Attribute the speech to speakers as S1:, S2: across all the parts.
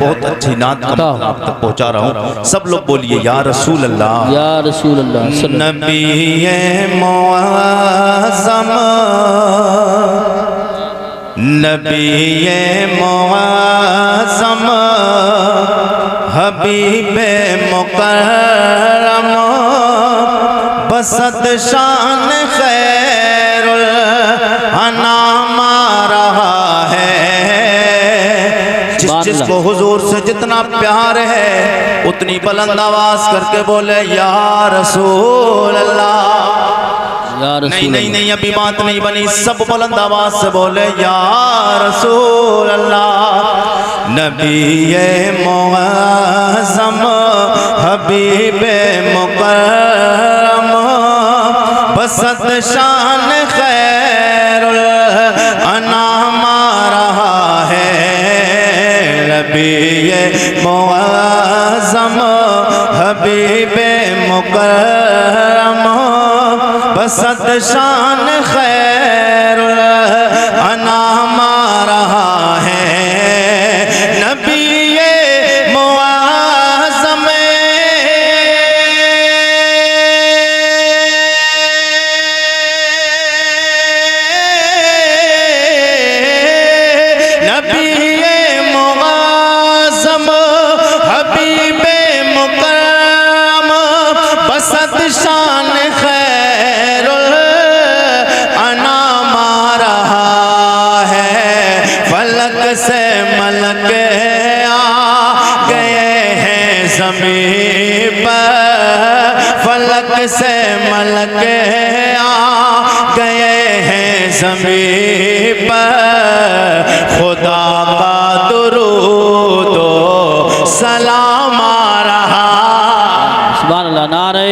S1: بہت اچھی نعت کا مطلب آپ تک پہنچا رہا ہوں، سب لوگ بولیے یا رسول اللہ،
S2: یا رسول اللہ
S1: نبی معظم، نبی معظم، حبیب مکرم، بسط شان خیر الانام رہا ہے۔ جس کو حضور سے جتنا پیار ہے اتنی بلند آواز کر کے بولے یا رسول اللہ۔ نہیں ابھی بات نہیں بنی، سب بلند آواز سے بولے یا رسول اللہ۔ نبی معظم، حبیب مکرم، بسط شان خیر الانام رہا ہے۔ نبی معظم، حبیب مکرم، بسط شان خیر الانام رہا ہے۔ نبی معظم، نبی معظم، حبیب مکرم، بسط شان خیر الانام رہا ہے۔ فلک سے ملک آ گئے ہیں زمین پر، فلک سے ملک آ گئے ہیں زمین پر، خدا کا درود و سلام آ رہا۔
S2: سبحان اللہ، نعرہ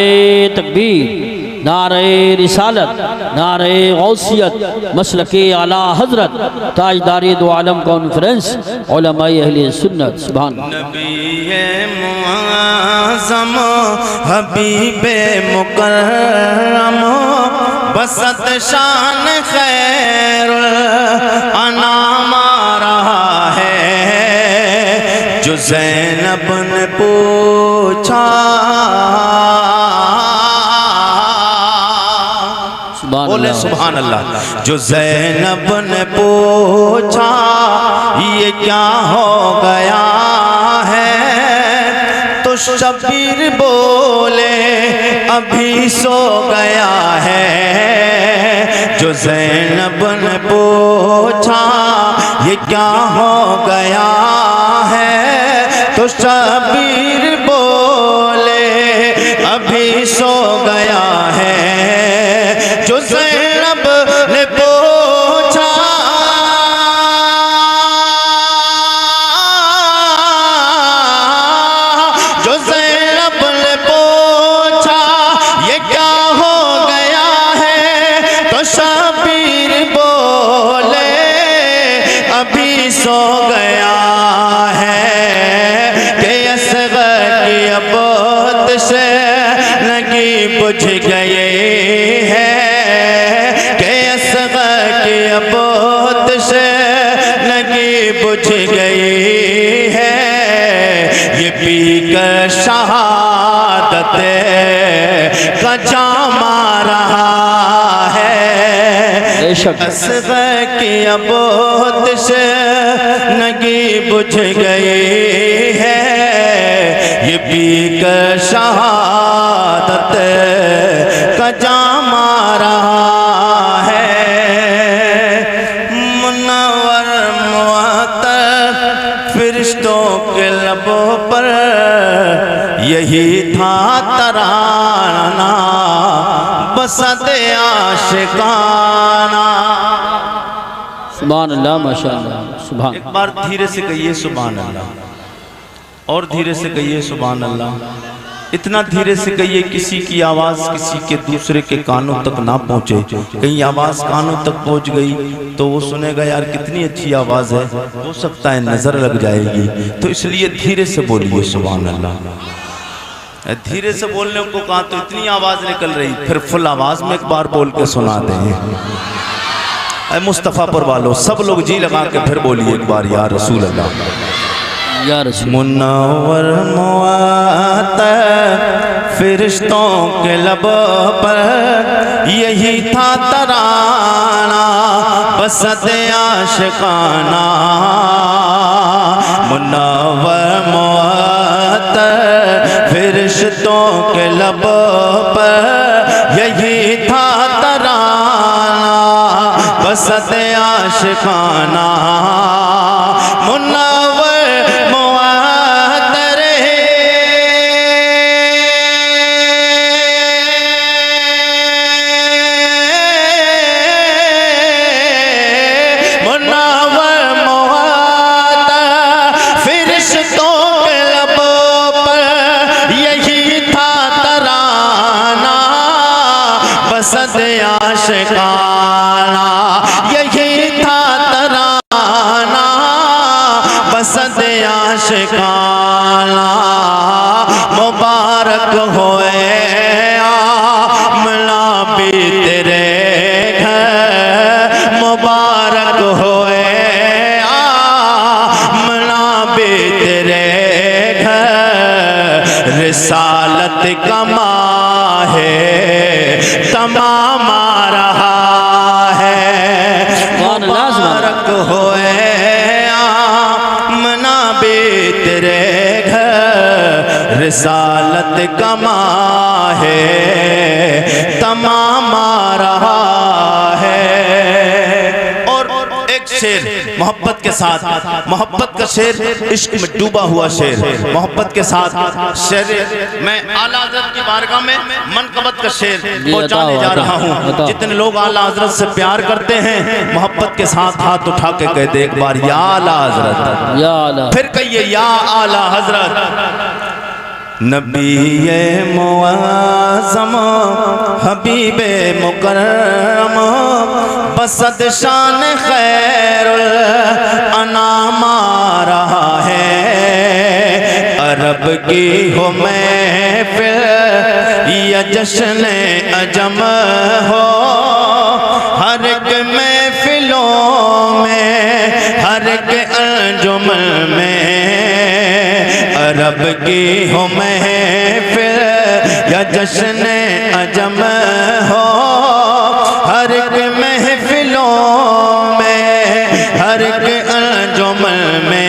S2: تکبیر، نعرہ رسالت، نعرہ غوثیت، مسلک اعلیٰ حضرت تاجدار دو عالم کانفرنس علماء اہل سنت۔ سبحان اللہ۔
S1: نبی معظم، حبیب مکرم، بسط شان خیر الانام رہا ہے۔ جو زینب نے پوچھا، بولے سبحان اللہ، جو زینب نے پوچھا یہ کیا ہو گیا ہے، تو شبیر بولے ابھی سو گیا ہے۔ جو زینب نے پوچھا یہ کیا ہو گیا ہے، تو شبیر بولے ابھی سو گیا ہے۔ جو زینب نے پوچھا، جو زینب نے پوچھا یہ کیا ہو گیا ہے، تو شبیر بولے ابھی سو گیا ہے۔ کہ اصغر کی ابوت سے لگی بجھ گئی ہے، بہت سے لگی بجھ گئی ہے۔ یہ پی کر شہادت کا جام رہا ہے۔ اصغر کی بہت سے لگی بجھ گئی ہے۔ یہ پی کر شہادت کا جام رہا ہے۔ فرشتوں کے لبوں پر یہی تھا ترانہ، بسط عاشقانہ۔
S2: سبحان اللہ، ماشاءاللہ، سبحان۔
S1: ایک بار دھیرے سے کہیے سبحان اللہ، اور دھیرے سے کہیے سبحان اللہ۔ اتنا دھیرے سے کہیے کسی کی آواز کسی کے دوسرے کے کانوں تک نہ پہنچے۔ کہیں آواز کانوں تک پہنچ گئی تو وہ سنے گا یار کتنی اچھی آواز ہے، ہو سکتا ہے نظر لگ جائے گی، تو اس لیے دھیرے سے بولیے سبحان اللہ۔ دھیرے سے بولنے کو کہا تو اتنی آواز نکل رہی، پھر فل آواز میں ایک بار بول کے سنا دیں۔ اے مصطفیٰ پر والو سب لوگ جی لگا کے پھر بولیے ایک بار یا رسول اللہ،
S2: یا رسول
S1: منور معطر فرشتوں کے لب پر یہی تھا ترانہ بسط عاشقانہ منور معطر فرشتوں کے لب پر یہی تھا ترانہ بسط عاشقانہ منور معطر منور معطر فرشتوں کے لب پر یہی تھا ترانہ بسط عاشقانہ یہی تھا ترانہ بسط عاشقانہ مبارک ہوئے آمنہ بھی تیرے گھر مبارک ہوئے آمنہ بھی تیرے گھر رسالت کا ماہ تمام آ رہا ہے مبارک ہوئے آمنہ بھی تیرے گھر رسالت کا ماہ تمام آ رہا ہے اور ایک شعر محبت کے ساتھ محبت کا شعر عشق میں ڈوبا ہوا شعر محبت کے ساتھ شعر میں اعلیٰ حضرت کی بارگاہ میں منقبت کا شعر پہنچانے جا رہا ہوں جتنے لوگ اعلیٰ حضرت سے پیار کرتے ہیں محبت کے ساتھ ہاتھ اٹھا کے کہہ دے ایک بار یا اعلیٰ حضرت
S2: یا اعلیٰ
S1: پھر کہیے یا اعلیٰ حضرت نبی معظم حبیب مکرم بسط شان خیر الانام آ رہا ہے عرب کی ہو محفل یا جشن عجم ہو ہر ایک محفلوں میں ہر ایک انجمن میں عرب کی ہو محفل یا جشن عجم ہو ہر ایک محفلوں میں ہر ایک انجمن میں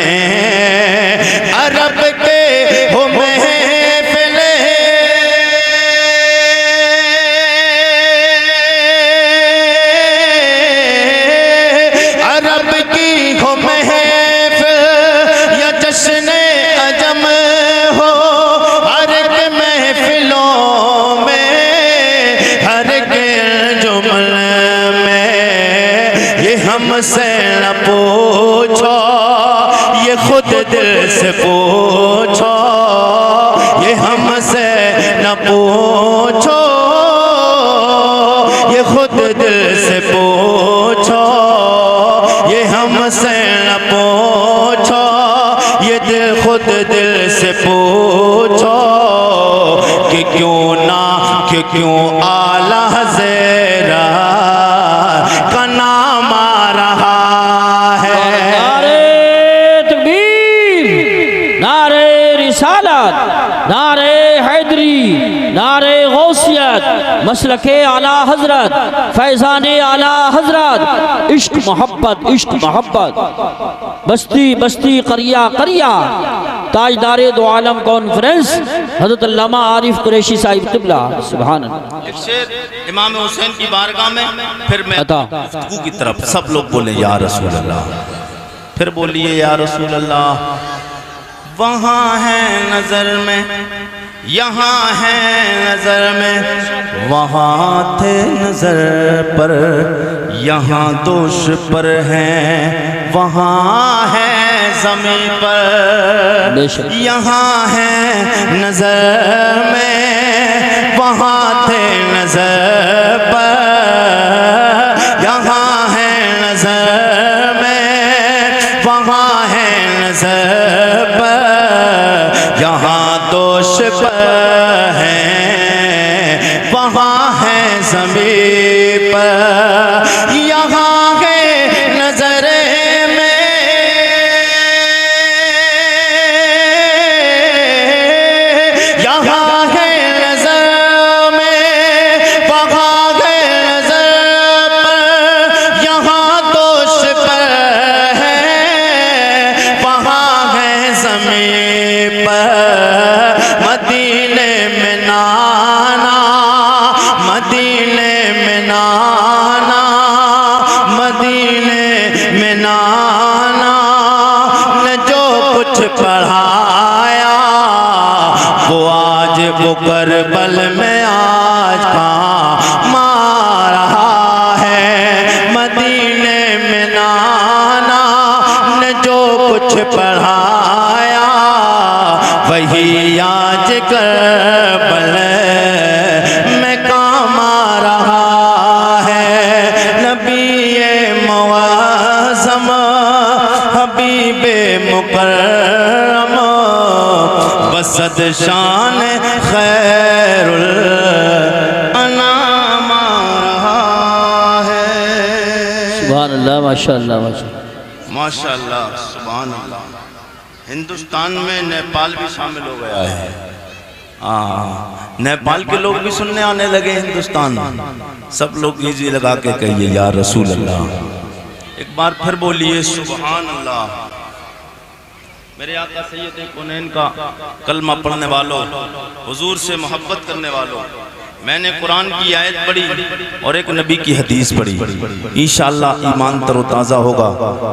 S1: عرب کے ہو محفل عرب کی ہو محفل یا جشن عجم ہو ہر ایک محفلوں میں ہر ایک انجمن میں یہ ہم سے نہ پوچھو یہ خود دل سے پوچھو یہ ہم سے نہ پوچھو یہ خود دل سے پوچھو یہ ہم سے نہ پوچھو یہ دل خود دل سے پوچھو کہ کیوں اعلیٰ حضرت کا نام آ رہا ہے
S2: نعرہ تکبیر نعرہ رسالت نعرہ حیدری نعرہ غوثیت مسلک اعلیٰ حضرت فیضان اعلیٰ حضرت عشق محبت بستی بستی قریہ قریہ تاجدار دو عالم کانفرنس حضرت علامہ عارف قریشی صاحب قبلہ سبحان اللہ
S1: ایک شعر امام حسین کی بارگاہ میں پھر میں گفتگو کی طرف سب لوگ بولیں یا رسول اللہ پھر بولیے یا رسول اللہ وہاں ہے نظر میں یہاں ہے نظر میں وہاں تھے نظر پر یہاں دوش پر ہیں وہاں ہے زمین پر یہاں ہے نظر میں وہاں تھے نظر پر یہاں ہے نظر میں وہاں ہے نظر پر یہاں دوش پر ہیں وہاں ہے زمین پر یہاں ہے نظر میں زمین پر مدینے میں نانا، مدینے میں نانا، مدینے میں نانا نے جو کچھ پڑھایا وہ آج وہ کربل میں آج کام آ رہا ہے۔ مدینے میں نانا نے جو کچھ پڑھایا وہی آج کربل میں کام آ رہا ہے۔ نبی معظم حبیب مکرم بسد شان خیر الانام آ رہا ہے۔
S2: سبحان اللہ، ماشاءاللہ ماشاءاللہ۔
S1: ماشاءاللہ، سبحان اللہ۔ ہندوستان میں نیپال بھی شامل ہو گیا ہے۔ نیپال کے لوگ بھی سننے آنے لگے ہندوستان۔ سب لوگ ایزی لگا کے کہیے یا رسول اللہ۔ ایک بار پھر بولیے سبحان اللہ۔ میرے آقا سید کونین کا کلمہ پڑھنے والوں، حضور سے محبت کرنے والوں، میں نے قرآن کی آیت پڑھی اور ایک نبی کی حدیث پڑھی، انشاءاللہ ایمان تر و تازہ ہوگا،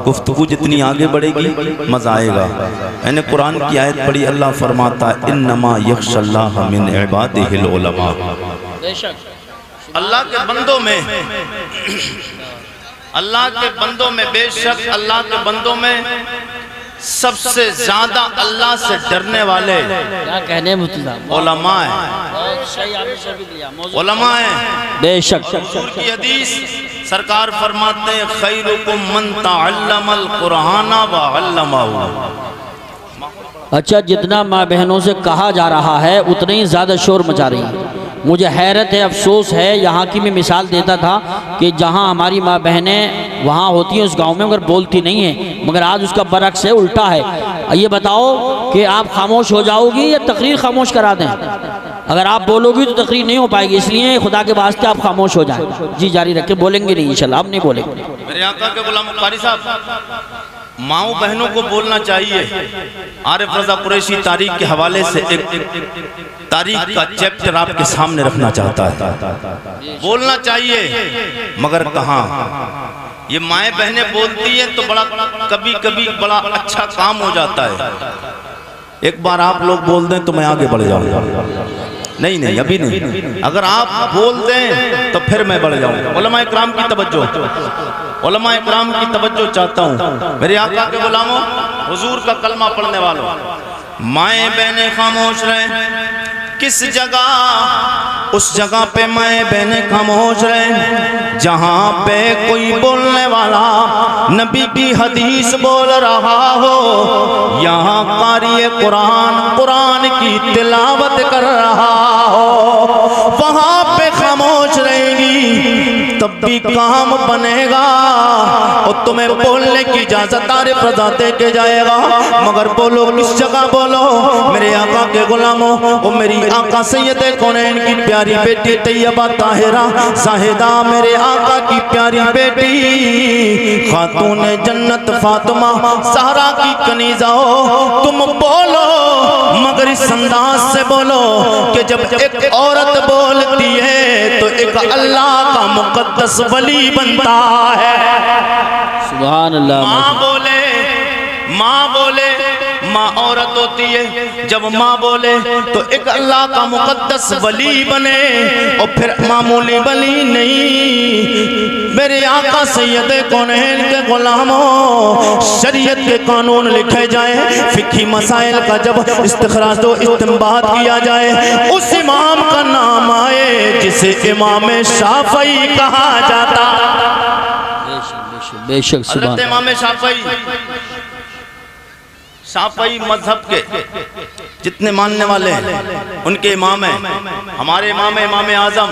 S1: گفتگو جتنی آگے بڑھے گی مزہ آئے گا۔ میں نے قرآن کی آیت پڑھی، اللہ فرماتا ہے انما یخشی اللہ من عبادہ العلماء۔ اللہ کے بندوں میں، اللہ کے بندوں میں بے شک اللہ کے بندوں میں سب سے زیادہ اللہ سے ڈرنے والے
S2: کیا کہنے مفتی صاحب،
S1: علماء ہیں۔ علماء ہیں
S2: بے شک۔
S1: حضور کی حدیث سرکار فرماتے ہیں خیرکم من تعلم القرآن وعلمہ۔
S2: اچھا، جتنا ماں بہنوں سے کہا جا رہا ہے اتنا ہی زیادہ شور مچا رہی ہیں۔ مجھے حیرت ہے، افسوس ہے، یہاں کی میں مثال دیتا تھا کہ جہاں ہماری ماں بہنیں وہاں ہوتی ہیں اس گاؤں میں مگر بولتی نہیں ہیں، مگر آج اس کا برعکس ہے، الٹا ہے۔ یہ بتاؤ کہ آپ خاموش ہو جاؤ گی یا تقریر خاموش کرا دیں؟ اگر آپ بولو گی تو تقریر نہیں ہو پائے گی، اس لیے خدا کے واسطے آپ خاموش ہو جائیں۔ جی جاری رکھیں، بولیں گے نہیں انشاءاللہ، آپ نہیں بولیں گے۔
S1: میرے آقا کے غلام قاری صاحب، ماؤں بہنوں کو بولنا چاہیے۔ عارف رضا قریشی تاریخ کے حوالے سے ایک تاریخ کا چیپٹر آپ کے سامنے رکھنا چاہتا ہے۔ بولنا چاہیے مگر کہاں؟ یہ مائیں بہنیں بولتی ہیں تو بڑا کبھی کبھی بڑا اچھا کام ہو جاتا ہے۔ ایک بار آپ لوگ بول دیں تو میں آگے بڑھ جاؤں گا۔ نہیں ابھی نہیں، اگر آپ بول دیں تو پھر میں بڑھ جاؤں گا۔ علماء اکرام کی توجہ، علماء اکرام کی توجہ چاہتا ہوں۔ میرے آقا کے غلاموں، حضور کا کلمہ پڑھنے والوں، مائیں بہنیں خاموش رہیں۔ کس جگہ؟ اس جگہ پہ مائیں بہنیں خاموش رہیں جہاں پہ کوئی بولنے والا نبی کی حدیث بول رہا ہو، یہاں قاری قرآن کی تلاوت کر رہا ہو، وہاں پہ خاموش رہیں گی تب بھی کام بنے گا اور تمہیں بولنے کی اجازت عارف رضا دے کے جائے گا، مگر بولو کس جگہ بولو؟ میرے آقا کے غلاموں، وہ میری آقا سید کونین کی پیاری بیٹی طیبہ طاہرہ زاہدہ، میرے آقا کی پیاری بیٹی خاتون جنت فاطمہ زہرا کی کنیزہ ہو، تم بولو مگر اس انداز سے بولو کہ جب ایک عورت بولتی ہے تو ایک اللہ کا مقدس ولی بنتا ہے۔
S2: سبحان اللہ۔
S1: ماں بولے ماں عورت ہوتی ہے، جب ماں بولے تو ایک اللہ کا مقدس ولی بنے اور پھر معمولی ولی نہیں۔ میرے آقا سید کونین کے غلاموں، شریعت کے قانون لکھے جائیں، فقہی مسائل کا جب استخراج و استنباط کیا جائے، اس امام کا نام آئے جسے امام شافعی کہا جاتا۔
S2: بے شک سبحان
S1: حضرت امام شافعی مذہب کے جتنے ماننے والے ہیں ان کے امام ہیں، ہمارے امام اعظم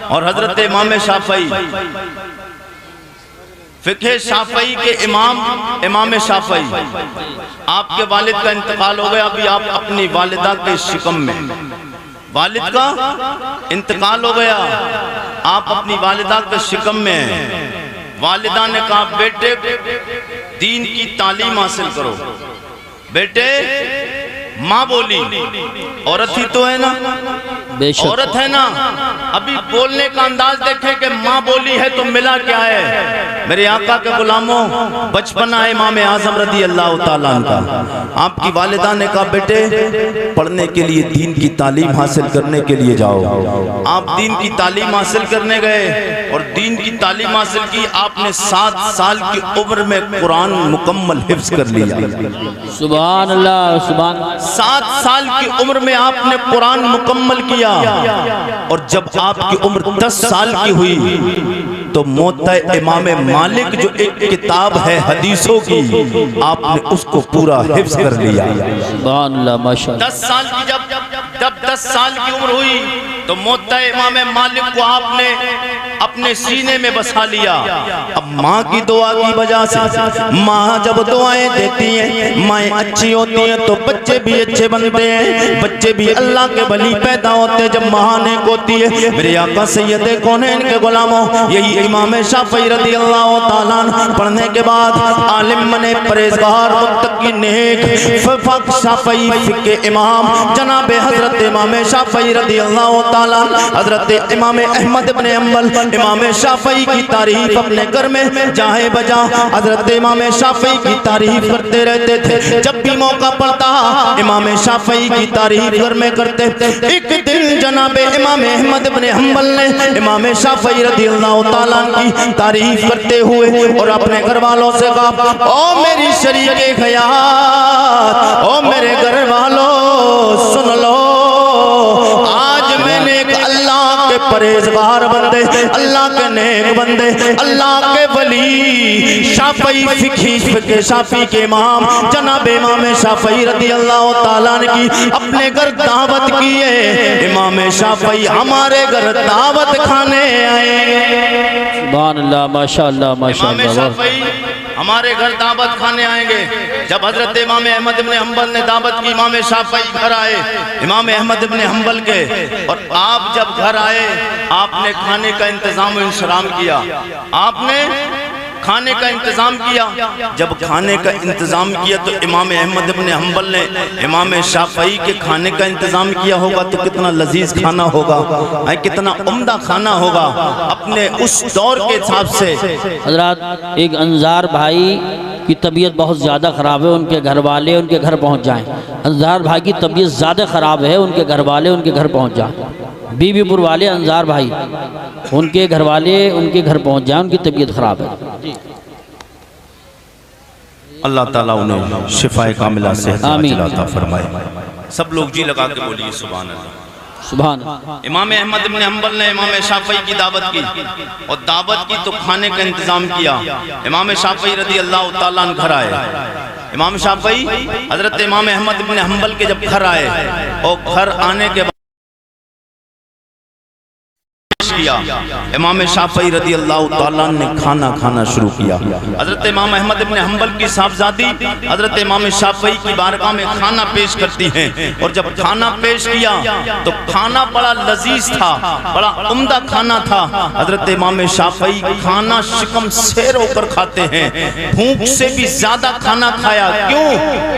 S1: اور حضرت امام شافعی، فقہ شافعی کے امام شافعی۔ آپ کے والد کا انتقال ہو گیا، ابھی آپ اپنی والدہ کے شکم میں، والد کا انتقال ہو گیا، آپ اپنی والدہ کے شکم میں ہیں۔ والدہ نے کہا بیٹے دین کی تعلیم حاصل کرو، بیٹے ماں بولی، عورت ہی تو ہے نا،
S2: بے شک
S1: عورت ہے نا، ابھی بولنے کا انداز دیکھیں کہ ماں بولی ہے تو ملا کیا ہے؟ میرے آقا کے غلاموں، بچپنا ہے امام اعظم رضی اللہ تعالیٰ عنہ کا، آپ کی والدہ نے کہا بیٹے پڑھنے کے لیے دین کی تعلیم حاصل کرنے کے لیے جاؤ۔ آپ دین کی تعلیم حاصل کرنے گئے اور دین کی تعلیم حاصل کی، آپ نے 7 سال کی عمر میں قرآن مکمل حفظ کر لیا۔
S2: سبحان اللہ، سبحان
S1: 7 سال کی عمر میں آپ نے قرآن مکمل کیا، اور جب آپ کی عمر 10 سال کی ہوئی تو موطا امام مالک جو ایک کتاب ہے حدیثوں کی، آپ نے اس کو پورا حفظ کر لیا۔
S2: سبحان اللہ، ماشاءاللہ۔
S1: 10 سال کی جب 10 سال کی عمر ہوئی تو موطا امام مالک کو آپ نے اپنے سینے میں بسا لیا۔ اب ماں کی دعا کی وجہ سے، ماں جب دعائیں دیتی ہیں، مائیں اچھی ہوتی ہیں تو بچے بھی اچھے بنتے ہیں، بچے بھی اللہ کے ولی پیدا ہوتے ہیں جب ماں نیک ہوتی ہے۔ میرے آقا سید کونین کے غلاموں، یہی امام شافعی رضی اللہ تعالیٰ عنہ پڑھنے کے بعد عالم بنے، پرہیزگار، متقی، نیک، فقہ شافعی فقہ امام جناب حضرت امام شافعی رضی اللہ تعالیٰ عنہ، حضرت امام احمد بن حنبل امام شافعی کی تعریف اپنے گھر میں جاہے بجا حضرت امام شافعی کی تعریف کرتے رہتے تھے۔ جب بھی موقع پڑتا امام شافعی کی تعریف گھر میں کرتے۔ ایک دن جناب امام احمد بن حنبل نے امام شافعی رضی اللہ تعالیٰ کی تعریف کرتے ہوئے اور اپنے گھر والوں سے کہا، او میری شریک حیات، او میرے گھر والوں سن لو، آج میں نے ایک اللہ کے پرہیزگار بندے، اللہ کے نیک بندے، اللہ کے ولی شافعی فقہ شافعی کے امام جناب امام شافعی رضی اللہ تعالیٰ نے کی اپنے گھر دعوت کی ہے۔ امام شافعی ہمارے گھر دعوت کھانے آئے۔
S2: سبحان اللہ، ماشاءاللہ،
S1: امام
S2: ماشاءاللہ۔
S1: شافعی ہمارے گھر دعوت کھانے آئیں گے۔ جب حضرت امام احمد بن حنبل نے دعوت کی، امام شافعی گھر آئے امام احمد بن حنبل کے، اور آپ جب گھر آئے آپ نے کھانے کا انتظام و انصرام کیا، آپ نے کھانے کا انتظام کیا۔ جب کھانے کا انتظام کیا تو امام احمد بن حنبل نے امام شافعی کے کھانے کا انتظام کیا ہوگا تو کتنا لذیذ کھانا ہوگا، کتنا عمدہ کھانا ہوگا اپنے اس دور کے حساب سے۔
S2: حضرات، ایک انصار بھائی کی طبیعت بہت زیادہ خراب ہے، ان کے گھر والے ان کے گھر پہنچ جائیں۔ انصار بھائی کی طبیعت زیادہ خراب ہے، ان کے گھر والے ان کے گھر پہنچ جائیں۔ بی بی پور والے انصار بھائی، ان کے گھر والے ان کے گھر پہنچ جائیں، ان کی طبیعت خراب ہے۔
S1: اللہ تعالیٰ انہیں شفائے کاملہ صحت
S2: آمین۔
S1: عطا فرمائے۔ سب لوگ جی لگا کے بولیے سبحان اللہ۔
S2: سبحان اللہ۔
S1: امام احمد بن حنبل نے امام شافعی کی دعوت کی، اور دعوت کی تو کھانے کا انتظام کیا۔ امام شافعی رضی اللہ تعالیٰ عنہ گھر آئے۔ امام شافعی حضرت امام احمد بن حنبل کے جب گھر آئے اور گھر آنے کے بعد کیا، امام شافعی رضی اللہ تعالیٰ نے کھانا کھانا شروع کیا۔ حضرت امام احمد بن حنبل کی صاحبزادی حضرت امام شافعی کی بارگاہ میں کھانا پیش کرتی ہیں، اور جب کھانا پیش کیا تو کھانا بڑا لذیذ تھا، بڑا عمدہ کھانا تھا۔ حضرت امام شافعی کھانا شکم سیر ہو کر کھاتے ہیں، بھوک سے بھی زیادہ کھانا کھایا۔ کیوں؟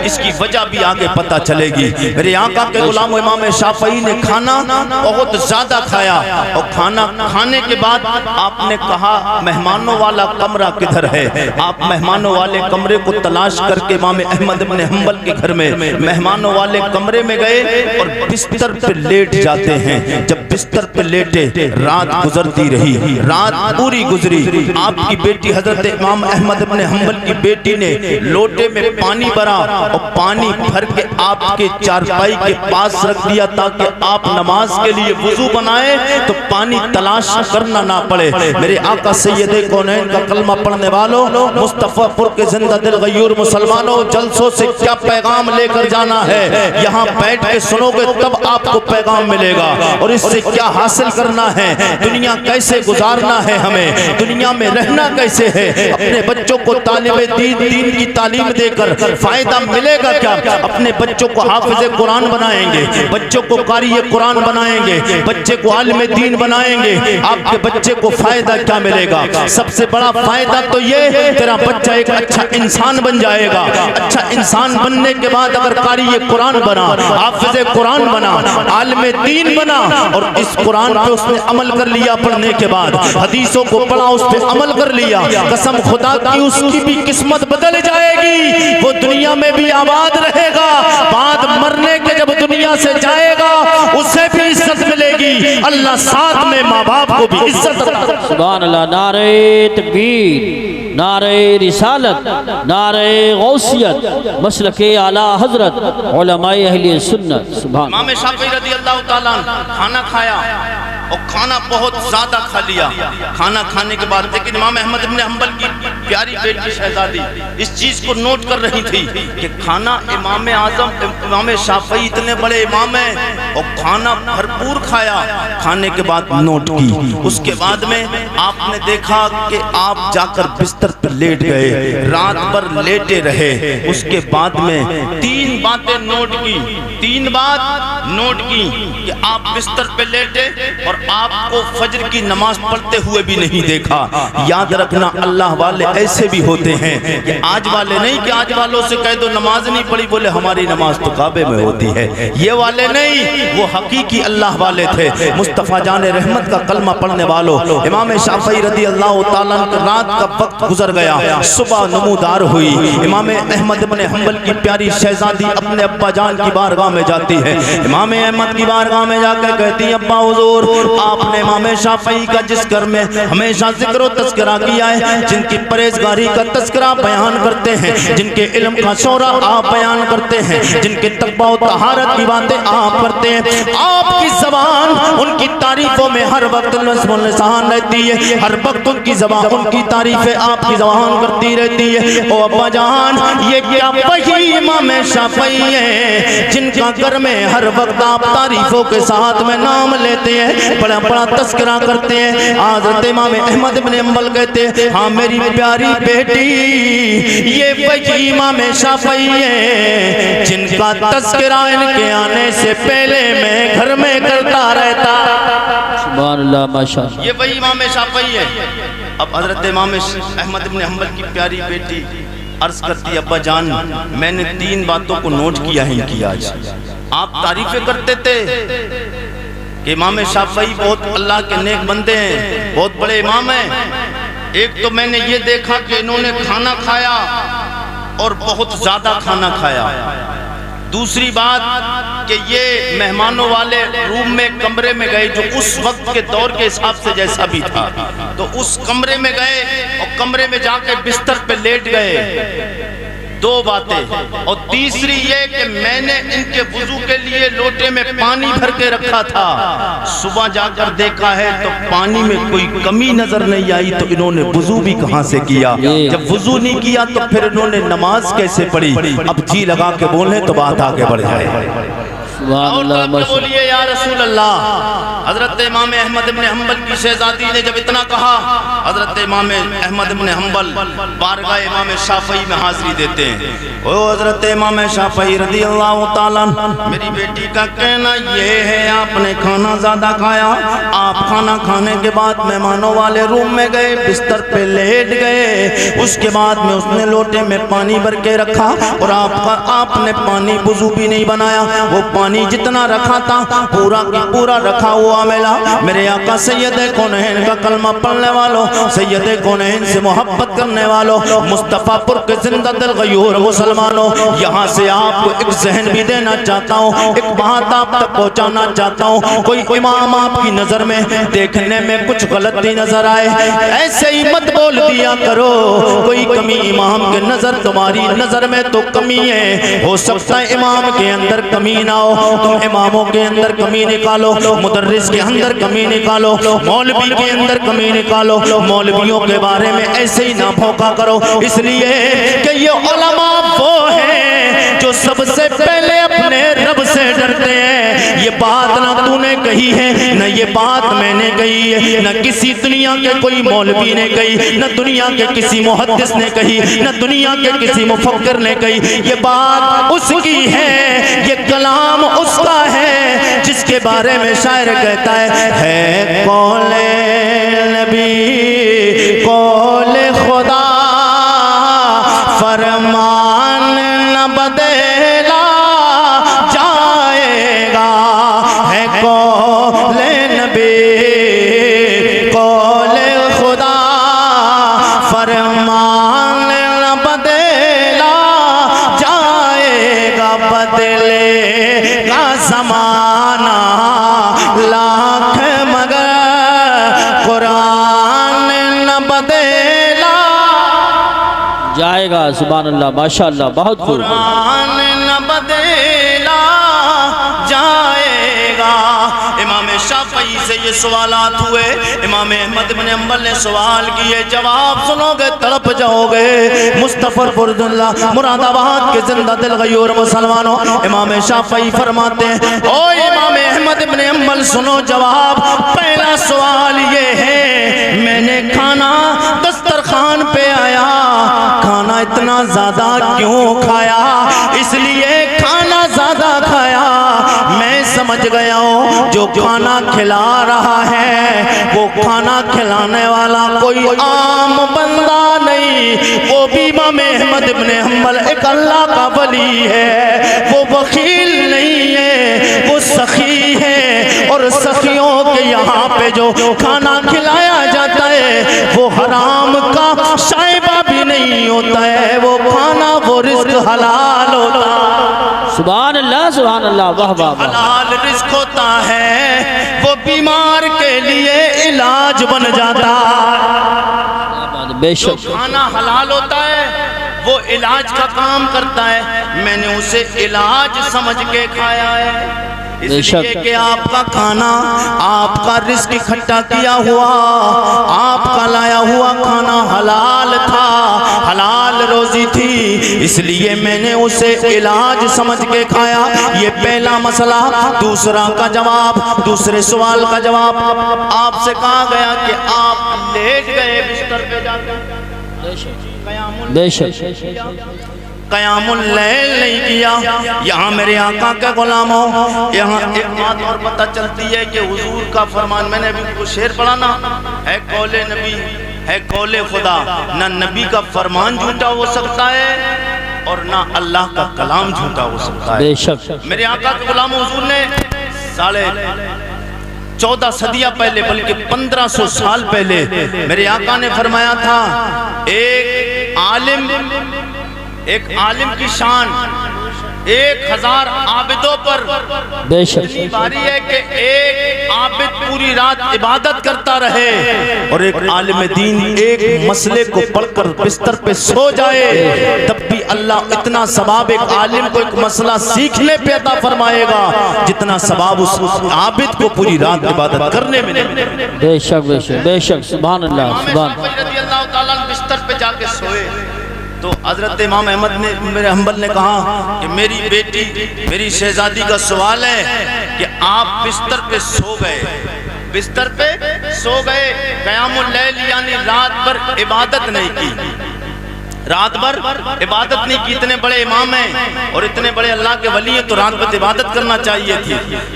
S1: اس کی وجہ بھی آگے پتہ چلے گی۔ میرے آقا کے غلام امام شافعی نے کھانا بہت زیادہ کھایا، اور کھانا کھانے کے بعد آپ نے کہا مہمانوں والا کمرہ کدھر ہے؟ آپ مہمانوں والے کمرے کو تلاش کر کے امام احمد بن حنبل کے گھر میں مہمانوں والے کمرے میں گئے اور بستر پہ لیٹ جاتے ہیں۔ جب بستر پہ لیٹے رات گزرتی رہی، رات پوری گزری۔ آپ کی بیٹی حضرت امام احمد بن حنبل کی بیٹی نے لوٹے میں پانی بھرا اور پانی بھر کے آپ کے چارپائی کے پاس رکھ دیا تاکہ آپ نماز کے لیے وضو بنائے تو پانی تلاش کرنا نہ پڑے۔ میرے آقا سید کونین کا کلمہ پڑھنے والوں، مصطفیٰ پور کے زندہ دل غیور مسلمانوں، جلسوں سے کیا پیغام لے کر جانا ہے؟ یہاں بیٹھ کے سنو گے تب آپ کو پیغام ملے گا، اور اس سے کیا حاصل کرنا ہے، دنیا کیسے گزارنا ہے، ہمیں دنیا میں رہنا کیسے ہے، اپنے بچوں کو طالب دین کی تعلیم دے کر فائدہ ملے گا کیا؟ اپنے بچوں کو حافظ قرآن بنائیں گے، بچوں کو قاری قرآن بنائیں گے، بچے کو عالم دین بنائیں گے، آپ کے بچے کو فائدہ کیا ملے گا؟ سب سے بڑا فائدہ تو یہ تیرا بچہ ایک اچھا انسان بن جائے گا۔ اچھا انسان بننے کے بعد اگر قاری قرآن بنا، حافظ قرآن بنا، عالم دین بنا، اور اس قرآن پہ اس نے عمل کر لیا، پڑھنے کے بعد حدیثوں کو پڑھا، اس پہ عمل کر لیا، قسم خدا کی اس کی بھی قسمت بدل جائے گی، وہ دنیا میں بھی آباد رہے گا، بعد مرنے کے جب دنیا سے جائے گا اسے بھی عزت ملے گی، اللہ ساتھ میں ماں باپ کو بھی عزت رکھتا ہے۔
S2: سبحان اللہ، نعرہ تکبیر، نعرہ رسالت، نعرہ غوثیت، مسلک اعلیٰ حضرت، علماء اہل سنت۔ سبحان
S1: امام شافعی رضی اللہ تعالیٰ کھانا کھایا اور کھانا بہت زیادہ کھا لیا، کھانا کھانے کے بعد لیکن امام احمد بن حنبل کی پیاری بیٹی شہزادی اس چیز کو نوٹ کر رہی تھی کہ کھانا امام اعظم امام شافعی اتنے بڑے امام ہیں اور کھانا بھرپور کھایا، کھانے کے بعد نوٹ کی، اس کے بعد میں آپ نے دیکھا کہ آپ جا کر بستر پر لیٹ گئے، رات بھر لیٹے رہے، اس کے بعد میں تین باتیں نوٹ کی، تین بات نوٹ کی کہ آپ بستر پہ لیٹے اور آپ کو فجر کی نماز پڑھتے ہوئے بھی نہیں دیکھا۔ یاد رکھنا اللہ والے ایسے بھی ہوتے ہیں کہ آج والے نہیں کہ آج والوں سے کہہ دو نماز نہیں پڑھی، بولے ہماری نماز تو کعبے میں ہوتی ہے، یہ والے نہیں، وہ حقیقی اللہ والے تھے۔ مصطفیٰ جان رحمت کا کلمہ پڑھنے والوں، امام شافعی رضی اللہ تعالیٰ عنہ رات کا وقت گزر گیا، صبح نمودار ہوئی، امام احمد بن حنبل کی پیاری شہزادی اپنے ابا جان کی بارگاہ میں جاتی ہے، امام احمد کی بارگاہ میں جا کر کہتی ہے ابا حضور آپ نے امام شافعی کا جس گھر میں ہمیشہ ذکر و تذکرہ کیا ہے، جن کی پرہیزگاری کا تذکرہ بیان کرتے ہیں، جن کے علم کا شعرہ آپ بیان کرتے ہیں، جن کے تقویٰ و طہارت کی باتیں آپ کرتے ہیں، آپ کی زبان ان کی تعریفوں میں ہر وقت نصب و لسان رہتی ہے، ہر وقت ان کی زبان ان کی تعریفیں آپ کی زبان کرتی رہتی ہے۔ او ابا جان یہ کیا وہی امام شافعی ہے جن کا گھر میں ہر وقت آپ تعریفوں کے ساتھ میں نام لیتے ہیں، بڑا بڑا تذکرہ کرتے ہیں؟ حضرت امام احمد بن حنبل کہتے ہیں ہاں میری پیاری بیٹی یہ وہی امام شافعی ہے جن کا تذکرہ ان کے آنے سے پہلے میں گھر میں کرتا رہتا۔
S2: سبحان اللہ، ماشاءاللہ،
S1: یہ وہی امام شافعی ہے۔ اب حضرت امام احمد بن حنبل کی پیاری بیٹی عرض کرتی ابا جان میں نے تین باتوں کو نوٹ کیا ہے ان کی، آج آپ تعریفیں کرتے تھے کہ امام شافعی بہت اللہ کے نیک بندے ہیں، بہت بڑے امام ہیں، ایک تو میں نے یہ دیکھا کہ انہوں نے کھانا کھایا اور بہت زیادہ کھانا کھایا، دوسری بات کہ یہ مہمانوں والے روم میں کمرے میں گئے جو اس وقت کے دور کے حساب سے جیسا بھی تھا، تو اس کمرے میں گئے اور کمرے میں جا کے بستر پہ لیٹ گئے، دو باتیں، اور تیسری یہ کہ میں نے ان کے وضو کے لیے لوٹے میں پانی بھر کے رکھا تھا، صبح جا کر دیکھا ہے تو پانی میں کوئی کمی نظر نہیں آئی، تو انہوں نے وضو بھی کہاں سے کیا؟ جب وضو نہیں کیا تو پھر انہوں نے نماز کیسے پڑھی؟ اب جی لگا کے بولیں تو بات آگے بڑھ جائے۔ اور تب بولیے یا رسول اللہ۔ حضرت امام احمد بن حنبل کی شہزادی نے جب اتنا کہا، حضرت امام احمد بن حنبل بارگاہ امام شافعی میں حاضری دیتے ہیں۔ او حضرت امام شافعی رضی اللہ تعالیٰ میری بیٹی کا کہنا یہ ہے آپ نے کھانا زیادہ کھایا، آپ کھانا کھانے کے بعد مہمانوں والے روم میں گئے، بستر پہ لیٹ گئے، اس کے بعد میں اس نے لوٹے میں پانی بھر کے رکھا اور آپ نے پانی وضو بھی نہیں بنایا، وہ پانی جتنا رکھا تھا پورا کی پورا رکھا ہوا ملا۔ میرے آقا سید کونین کا کلمہ پڑھنے والوں، سید کونین سے محبت کرنے والوں، مصطفیٰ پر کے زندہ دل غیور مسلمانوں، یہاں سے آپ کو ایک ذہن بھی دینا چاہتا ہوں، ایک بات آپ تک پہنچانا چاہتا ہوں۔ کوئی امام آپ کی نظر میں دیکھنے میں کچھ غلطی نظر آئے ایسے ہی مت بول دیا کرو، کوئی کمی امام کے نظر تمہاری نظر میں تو کمی ہے، ہو سکتا ہے امام کے اندر کمی نہ ہو، تم اماموں کے اندر کمی نکالو، مدرس کے اندر کمی نکالو، مولوی کے اندر کمی نکالو، مولویوں کے بارے میں ایسے ہی نہ بھوکا کرو، اس لیے کہ یہ علماء وہ ہیں جو سب سے پہلے اپنے رب سے ڈرتے ہیں۔ یہ بات نہ تو نے کہی ہے نہ یہ کسی دنیا کے کوئی مولوی نے کہی، نہ دنیا کے کسی محدث نے کہی، نہ دنیا کے کسی مفکر نے کہی، یہ بات اس کی ہے، یہ کلام اس کا ہے جس کے بارے میں شاعر کہتا ہے قول نبی قول خدا فرمان نہ بدلا جائے گا، ہے قول نبی قول خدا فرمان نہ بدلا جائے گا، بدلے گا زمانہ لاکھ مگر قرآن نہ بدلا
S2: جائے گا۔ سبحان اللہ، ماشاءاللہ، بہت خوب۔
S1: قرآن نہ بدلا جائے گا۔ امام شافعی سے یہ سوالات ہوئے، امام احمد بن حنبل نے سوال کیے، جواب سنو گے تڑپ جاؤ گے۔ مظفر برد اللہ مراد آباد کے زندہ دل غیور مسلمانوں، امام شافعی فرماتے ہیں او امام احمد بن حنبل سنو جواب۔ پہلا سوال یہ ہے، میں نے کھانا دسترخوان پہ آیا، کھانا اتنا زیادہ کیوں کھایا؟ اس لیے کھانا زیادہ کھایا میں سمجھ گیا ہوں جو کھانا کھلا رہا ہے وہ کھانا کھلانے والا کوئی عام بندہ نہیں، وہ بھی امام احمد بن حنبل ایک اللہ کا ولی ہے، وہ بخیل نہیں ہے، وہ سخی ہے، اور سخیوں کے یہاں پہ جو کھانا کھلایا جاتا ہے وہ حرام کا شائبہ بھی نہیں ہوتا ہے، وہ کھانا وہ رزق حلال ہوتا ہے۔
S2: سبحان اللہ، سبحان اللہ، واہ واہ واہ۔
S1: حلال رزق ہوتا ہے، وہ بیمار کے لیے علاج بن جاتا ہے۔
S2: بے
S1: جو
S2: شک،
S1: کھانا حلال ہوتا ہے وہ علاج کا کام کرتا ہے، میں نے اسے علاج سمجھ کے کھایا ہے، اس لیے کہ آپ کا کھانا، آپ کا رزق اکٹھا کیا ہوا، آپ کا لایا ہوا کھانا حلال تھا، حلال روزی تھی، اس لیے میں نے اسے علاج سمجھ کے کھایا۔ یہ پہلا مسئلہ۔ دوسرا کا جواب، دوسرے سوال کا جواب، آپ سے کہا گیا کہ آپ لیٹ گئے بستر پہ جا کے،
S2: بے شک،
S1: قیام اللیل نہیں کیا۔ یہاں میرے آقا کے غلاموں، یہاں ایک بات اور پتہ چلتی ہے کہ حضور کا فرمان، میں نے ابھی کو شعر پڑھا نا، ہے قول نبی ہے قول خدا، نہ نبی کا فرمان جھوٹا ہو سکتا ہے اور نہ اللہ کا کلام جھوٹا ہو سکتا ہے۔
S2: بے شک،
S1: میرے آقا کے غلاموں، حضور نے 14 صدیاں پہلے بلکہ 1500 سال پہلے میرے آقا نے فرمایا تھا ایک عالم کی شان 1000 عابدوں پر
S2: بے شک،
S1: اتنی باری ہے کہ ایک عابد پوری رات عبادت کرتا رہے اور ایک عالم دین ایک مسئلے کو پڑھ کر بستر پہ سو جائے، تب بھی اللہ اتنا ثواب ایک عالم کو ایک مسئلہ سیکھنے پہ عطا فرمائے گا جتنا ثواب اس عابد کو پوری رات عبادت کرنے میں نہیں۔
S2: بے شک، بے شک، بے شک، سبحان اللہ،
S1: امام
S2: سبحان
S1: شافعی رضی اللہ تعالیٰ بستر پہ جا کے سوئے تو حضرت امام احمد نے میرے حنبل نے کہا کہ میری بیٹی میری شہزادی کا سوال ہے کہ آپ بستر پہ سو گئے، بستر پہ سو گئے، قیام اللیل یعنی رات بھر عبادت نہیں کی، رات بھر عبادت نہیں کی، اتنے بڑے امام ہیں اور اتنے بڑے اللہ کے ولی ہیں تو رات بھر عبادت کرنا چاہیے تھی۔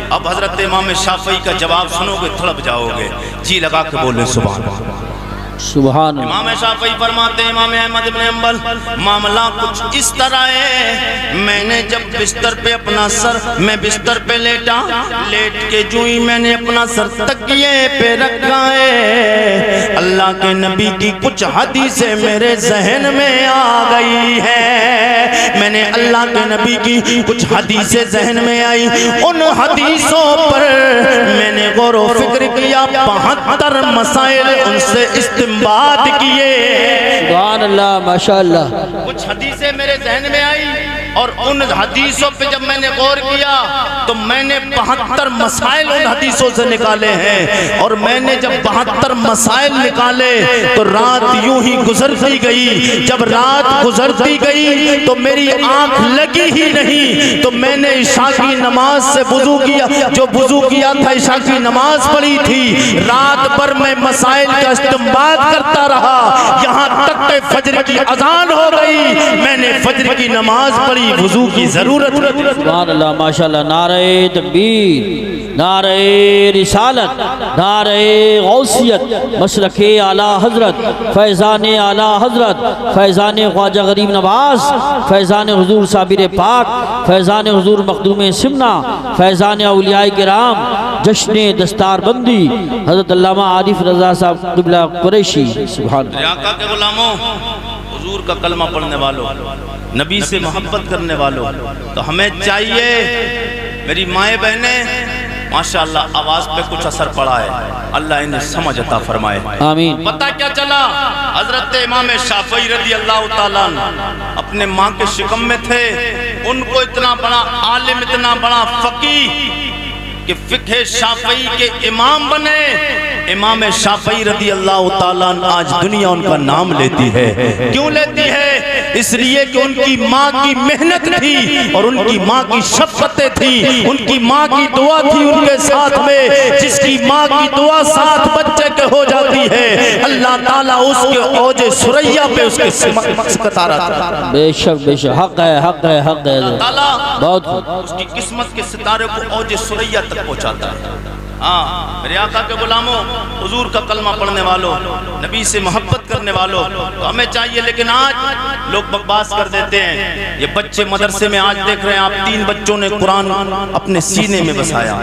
S1: اب حضرت امام شافعی کا جواب سنو گے تھڑپ جاؤ گے، جی لگا کے بولیں سبحان اللہ۔
S2: سبحان اللہ۔
S1: امام شافعی فرماتے ہیں امام احمد بن حنبل معاملہ کچھ اس طرح ہے، میں نے جب بستر پہ اپنا سر، میں بستر پہ لیٹا، لیٹ کے جو ہی میں نے اپنا سر تکیے پہ رکھا ہے، اللہ کے نبی کی کچھ حدیثیں میرے ذہن میں آ گئی ہے، میں نے اللہ کے نبی کی کچھ حدیثیں ذہن میں آئی، ان حدیثوں پر میں نے غور و فکر کیا، 72 مسائل ان سے استنباط کیے۔
S2: سبحان اللہ، ماشاءاللہ۔
S1: کچھ حدیثیں میرے ذہن میں آئی اور ان حدیثوں پہ جب میں نے غور کیا تو میں نے 72 مسائل ان حدیثوں سے نکالے ہیں، اور میں نے جب 72 مسائل نکالے تو رات یوں ہی گزرتی گئی، جب رات گزرتی گئی تو میری آنکھ لگی ہی نہیں، تو میں نے عشاء کی نماز سے وضو کیا، جو وضو کیا تھا عشاء کی نماز پڑھی تھی، رات بھر میں مسائل کا استنباط کرتا رہا، یہاں تک کہ فجر کی اذان ہو گئی، میں نے فجر کی نماز پڑھی، وضو کی ضرورت نہیں۔
S2: سبحان اللہ، ماشاءاللہ، نعرہ تکبیر، نعرہ رسالت، نعرہ غوثیت، مسلک اعلیٰ حضرت، فیضان اعلیٰ حضرت، فیضان خواجہ غریب نواز، فیضان حضور صابر پاک، فیضان حضور مخدوم سمنا، فیضان اولیاء کرام، جشن دستار بندی حضرت علامہ عارف رضا صاحب قبلہ قریشی۔ سبحان اللہ۔
S1: آقا کے غلاموں، حضور کا کلمہ پڑھنے والوں، نبی سے محبت کرنے والوں، تو ہمیں چاہیے، میری مائیں بہنیں، ماشاءاللہ آواز پہ کچھ اثر پڑا ہے، اللہ انہیں سمجھ عطا فرمائے،
S2: آمین۔
S1: پتہ کیا چلا؟ حضرت امام شافعی رضی اللہ تعالیٰ عنہ اپنے ماں کے شکم میں تھے، ان کو اتنا بڑا عالم، اتنا بڑا فقیہ کہ فقہ شافعی کے امام بنے۔ امام شافعی رضی اللہ تعالیٰ عنہ آج دنیا ان کا نام لیتی ہے، کیوں لیتی ہے؟ اس لیے کہ ان کی ماں کی محنت تھی اور ان کی ماں کی شفقتیں تھی، ان کی ماں کی دعا تھی ان کے ساتھ میں، جس کی ماں کی دعا ساتھ بچے کے ہو جاتی ہے، اللہ تعالیٰ اس کے اوج سریا پہ اس کے سمت آ رہا تھا۔
S2: بے شک بے شک، حق ہے، حق ہے، حق ہے،
S1: اللہ تعالیٰ
S2: بہت
S1: اس کی قسمت کے ستارے کو اوج سریا تک پہنچاتا ہے۔ ہاں میرے آقا کے غلاموں، حضور کا کلمہ پڑھنے والوں، نبی سے محبت کرنے والوں، تو ہمیں چاہیے، لیکن آج لوگ بکواس کر دیتے ہیں۔ یہ بچے مدرسے میں آج دیکھ رہے ہیں آپ، 3 بچوں نے قرآن اپنے سینے میں بسایا،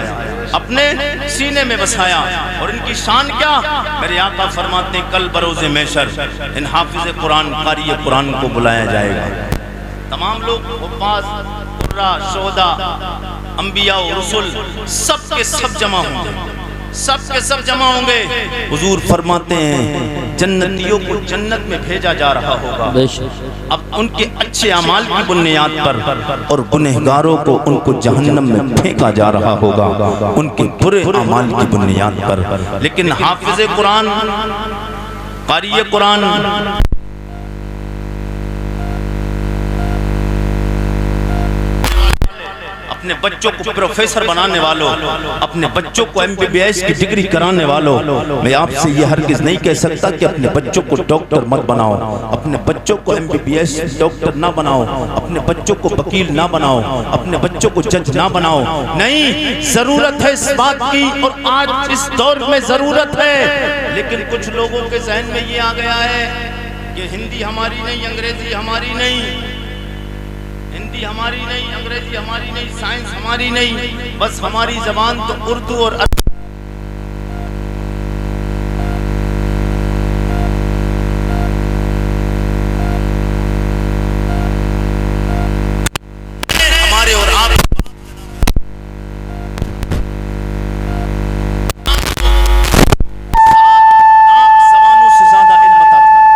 S1: اپنے سینے میں بسایا، اور ان کی شان کیا؟ میرے آقا فرماتے ہیں کل بروز محشر ان حافظ قرآن، قاری قرآن کو بلایا جائے گا۔ تمام لوگ حفاظ، قرہ، شہداء، انبیاء و رسول سب کے سب جمع ہوں گے، سب کے سب جمع ہوں گے۔ حضور فرماتے ہیں جنتیوں کو جنت میں بھیجا جا رہا ہوگا،
S2: بے شک۔
S1: اب ان کے اچھے اعمال کی بنیاد پر، اور گنہگاروں کو ان کو جہنم میں پھینکا جا رہا ہوگا ان کے برے اعمال کی بنیاد پر۔ لیکن حافظ قرآن، قاری قرآن، اپنے بچوں کو پروفیسر بنانے والوں، اپنے بچوں کو MBBS کی ڈگری کرانے والوں، میں آپ سے یہ ہرگز نہیں کہہ سکتا کہ اپنے بچوں کو ڈاکٹر مت بناؤ، اپنے بچوں کو MBBS ڈاکٹر نہ بناؤ، اپنے بچوں کو وکیل نہ بناؤ، اپنے بچوں کو جج نہ بناؤ۔ نہیں، ضرورت ہے اس بات کی، اور آج اس دور میں ضرورت ہے، لیکن کچھ لوگوں کے ذہن میں یہ آ گیا ہے کہ ہندی ہماری نہیں، انگریزی ہماری نہیں، ہندی ہماری نہیں، انگریزی ہماری نہیں، سائنس ہماری نہیں، بس ہماری زبان تو اردو اور ہمارے اور آپ زبانوں سے زیادہ علم عطا فرمایا۔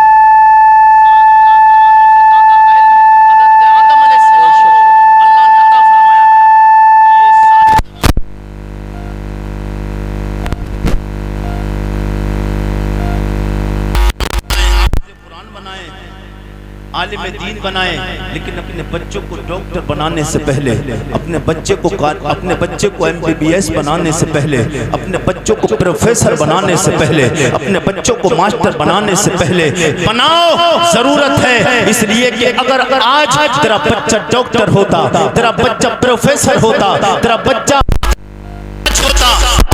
S1: عالم دین بنائیں، لیکن اپنے بچوں کو ڈاکٹر بنانے سے پہلے، اپنے بچے کو MBBS بنانے سے پہلے، اپنے بچوں کو پروفیسر بنانے سے پہلے، اپنے بچوں کو ماسٹر بنانے سے پہلے بناؤ۔ ضرورت ہے، اس لیے کہ اگر آج تیرا بچہ ڈاکٹر ہوتا، تیرا بچہ پروفیسر ہوتا، تیرا بچہ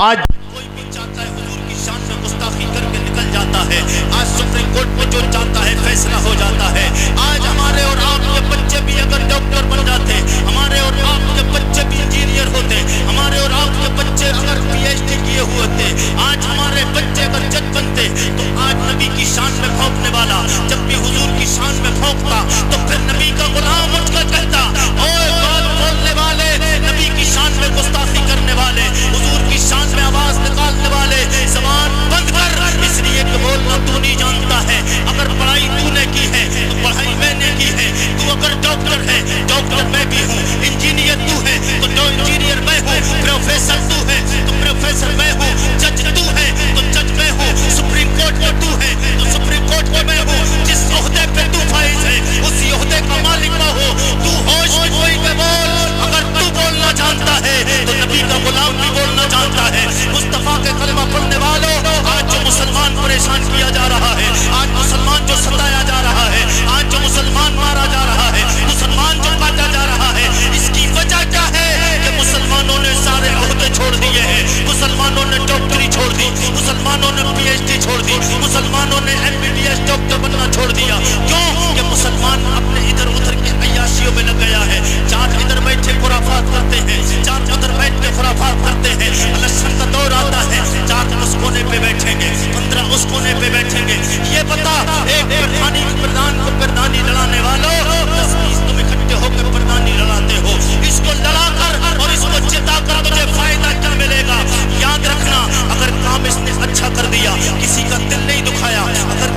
S1: آج کوئی بھی چاہتا ہے حضور کی شان میں گستاخی کر کے نکل جاتا ہے، آج سپریم کورٹ میں جو چاہتا ہے فیصلہ ہو جاتا ہے۔ آج ہمارے اور آپ کے بچے بھی اگر ڈاکٹر بن جاتے، ہمارے اور آپ کے بچے بھی انجینئر ہوتے، ہمارے اور آپ کے بچے اگر PhD کیے ہوئے ہوتے، آج ہمارے بچے اگر جج بنتے، تو آج نبی کی شان میں بھونکنے والا جب بھی حضور کی شان میں بھونکتا، تو پھر نبی کا غلام اٹھ کر کہتا، اوے بات بولنے والے، نبی کی شان میں گستاخی کرنے والے، حضور کی شان میں آواز نکالنے والے، زبان بند کر، اس لیے کہ بولنا تو نہیں جانتا ہے۔ اگر پڑھائی تو نے کی ہے تو پڑھائی میں نے کی ہے، تو اگر ڈاکٹر ہے ڈاکٹر میں بھی ہوں، انجینئر تو ہے تو انجینئر میں ہوں، مسلمانوں نے پی ایچ ڈی چھوڑ دی، مسلمانوں نے MBBS ڈاکٹر بننا چھوڑ دیا. کیوں کہ مسلمان اپنے ادھر ادھر کے عیاشیوں میں لگ گیا ہے. چار ادھر بیٹھے خرافات کرتے ہیں، چار ادھر بیٹھ کے خرافات کرتے ہیں. الیکشن کا دور آتا ہے، چار اس کونے پہ بیٹھیں گے، 15 اس کونے پہ بیٹھیں گے. یہ بتا ایک پردھان کو پردھانی لڑانے والوں 10-20 تم اکٹھے ہو کے پردھانی لڑاتے ہو. اس کو لڑا کر اور اس کو جتا کر تجھے فائدہ کیا ملے گا؟ یاد رکھنا، اگر کام اس نے اچھا کر دیا، کسی کا دل نہیں دکھایا، اگر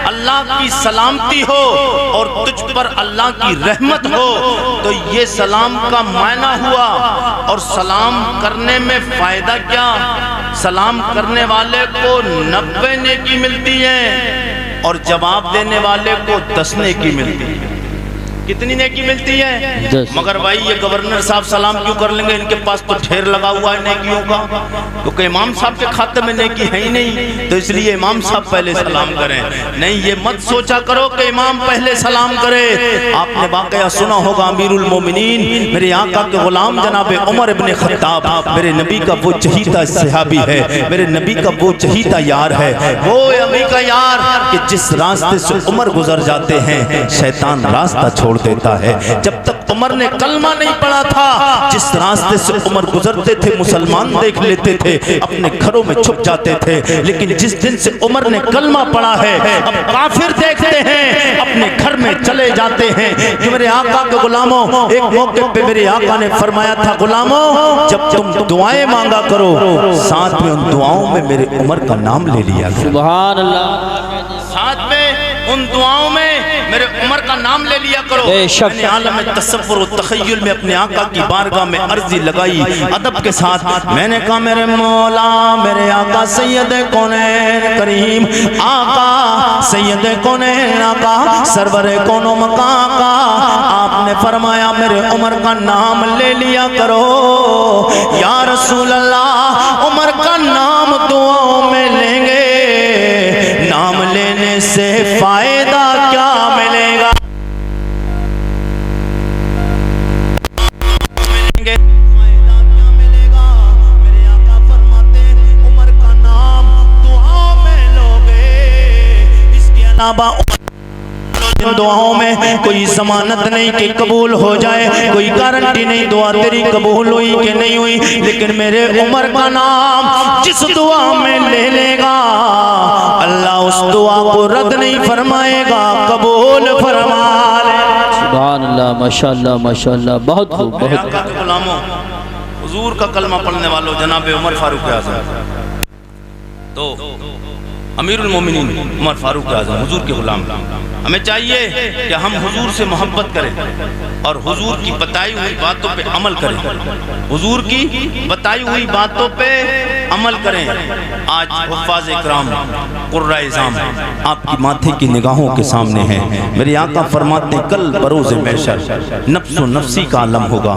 S1: اللہ کی سلامتی ہو اور تجھ پر اللہ کی رحمت ہو، تو یہ سلام کا معنی ہوا۔ اور سلام کرنے میں فائدہ کیا؟ سلام کرنے والے کو 90 نیکی ملتی ہے اور جواب دینے والے کو 10 نیکی ملتی ہے۔ کتنی نیکی ملتی ہے؟
S2: 10۔
S1: مگر بھائی یہ گورنر صاحب سلام کیوں کر لیں گے؟ ان کے پاس تو ڈھیر لگا ہوا ہے نیکیوں کا، کیونکہ امام صاحب کے کھاتے میں نیکی ہے ہی نہیں، تو اس لیے امام صاحب پہلے سلام کریں۔ نہیں، یہ مت سوچا کرو کہ امام پہلے سلام کرے۔ آپ نے واقعہ سنا ہوگا، امیر المومنین میرے آقا کے غلام جناب عمر ابن خطاب، میرے نبی کا وہ چہیتا صحابی ہے، میرے نبی کا وہ چہیتا یار ہے، وہ نبی کا یار کہ جس راستے سے عمر گزر جاتے ہیں شیطان راستہ چھوڑ دیتا ہے۔ جب تک عمر نے کلمہ نہیں پڑھا تھا، جس راستے سے عمر گزرتے تھے مسلمان دیکھ لیتے تھے، اپنے گھروں میں چھپ جاتے تھے، لیکن جس دن سے عمر نے کلمہ پڑھا ہے اب کافر دیکھتے ہیں اپنے گھر میں چلے جاتے ہیں۔ کہ میرے آقا کے غلاموں، ایک موقع پہ میرے آقا نے فرمایا تھا، غلاموں جب تم دعائیں مانگا کرو ساتھ میں ان دعاؤں میں میرے عمر کا نام لے لیا کرو۔
S2: سبحان اللہ،
S1: ساتھ میں ان دعاؤں میں میرے عمر کا نام لے لیا کرو۔
S2: بے شک
S1: میں نے عالم تصور و تخیل میں اپنے آقا کی بارگاہ میں عرضی لگائی ادب کے ساتھ، میں نے کہا میرے مولا، میرے آقا سید کونین کریم آقا، سید کونین آقا، سرور کون و مکان آقا، آپ نے فرمایا میرے عمر کا نام لے لیا کرو۔ یا رسول اللہ، عمر کا نام دعاؤں میں لیں گے، نام لینے سے فائدہ کیا ملے گا؟ فائدہ کیا ملے گا؟ میرے آقا فرماتے ہیں عمر کا نام دعاؤں میں لوگے، اس کے علاوہ دعاؤں میں کوئی ضمانت نہیں کہ قبول ہو جائے، کوئی گارنٹی نہیں دعا تیری قبول ہوئی کہ نہیں ہوئی، لیکن میرے عمر کا نام جس دعا میں لے لے گا اللہ اس دعا کو رد نہیں فرمائے گا، قبول فرما لے۔
S2: سبحان اللہ، ماشاءاللہ ماشاءاللہ، بہت خوب، بہت خوب۔
S1: آقا کے غلاموں، حضور کا کلمہ پڑھنے والوں جناب عمر فاروق اعظم، تو امیر المومنین عمر فاروق اعظم حضور کے غلام، ہمیں چاہیے کہ ہم حضور سے محبت کریں اور حضور کی بتائی ہوئی باتوں پہ عمل کریں، حضور کی بتائی ہوئی باتوں پہ عمل کریں۔ آج حفاظ اکرام، قرۂ اعظام آپ کی ماتھے کی نگاہوں کے سامنے ہیں۔ میرے آقا فرماتے کل بروز محشر نفس و نفسی کا عالم ہوگا،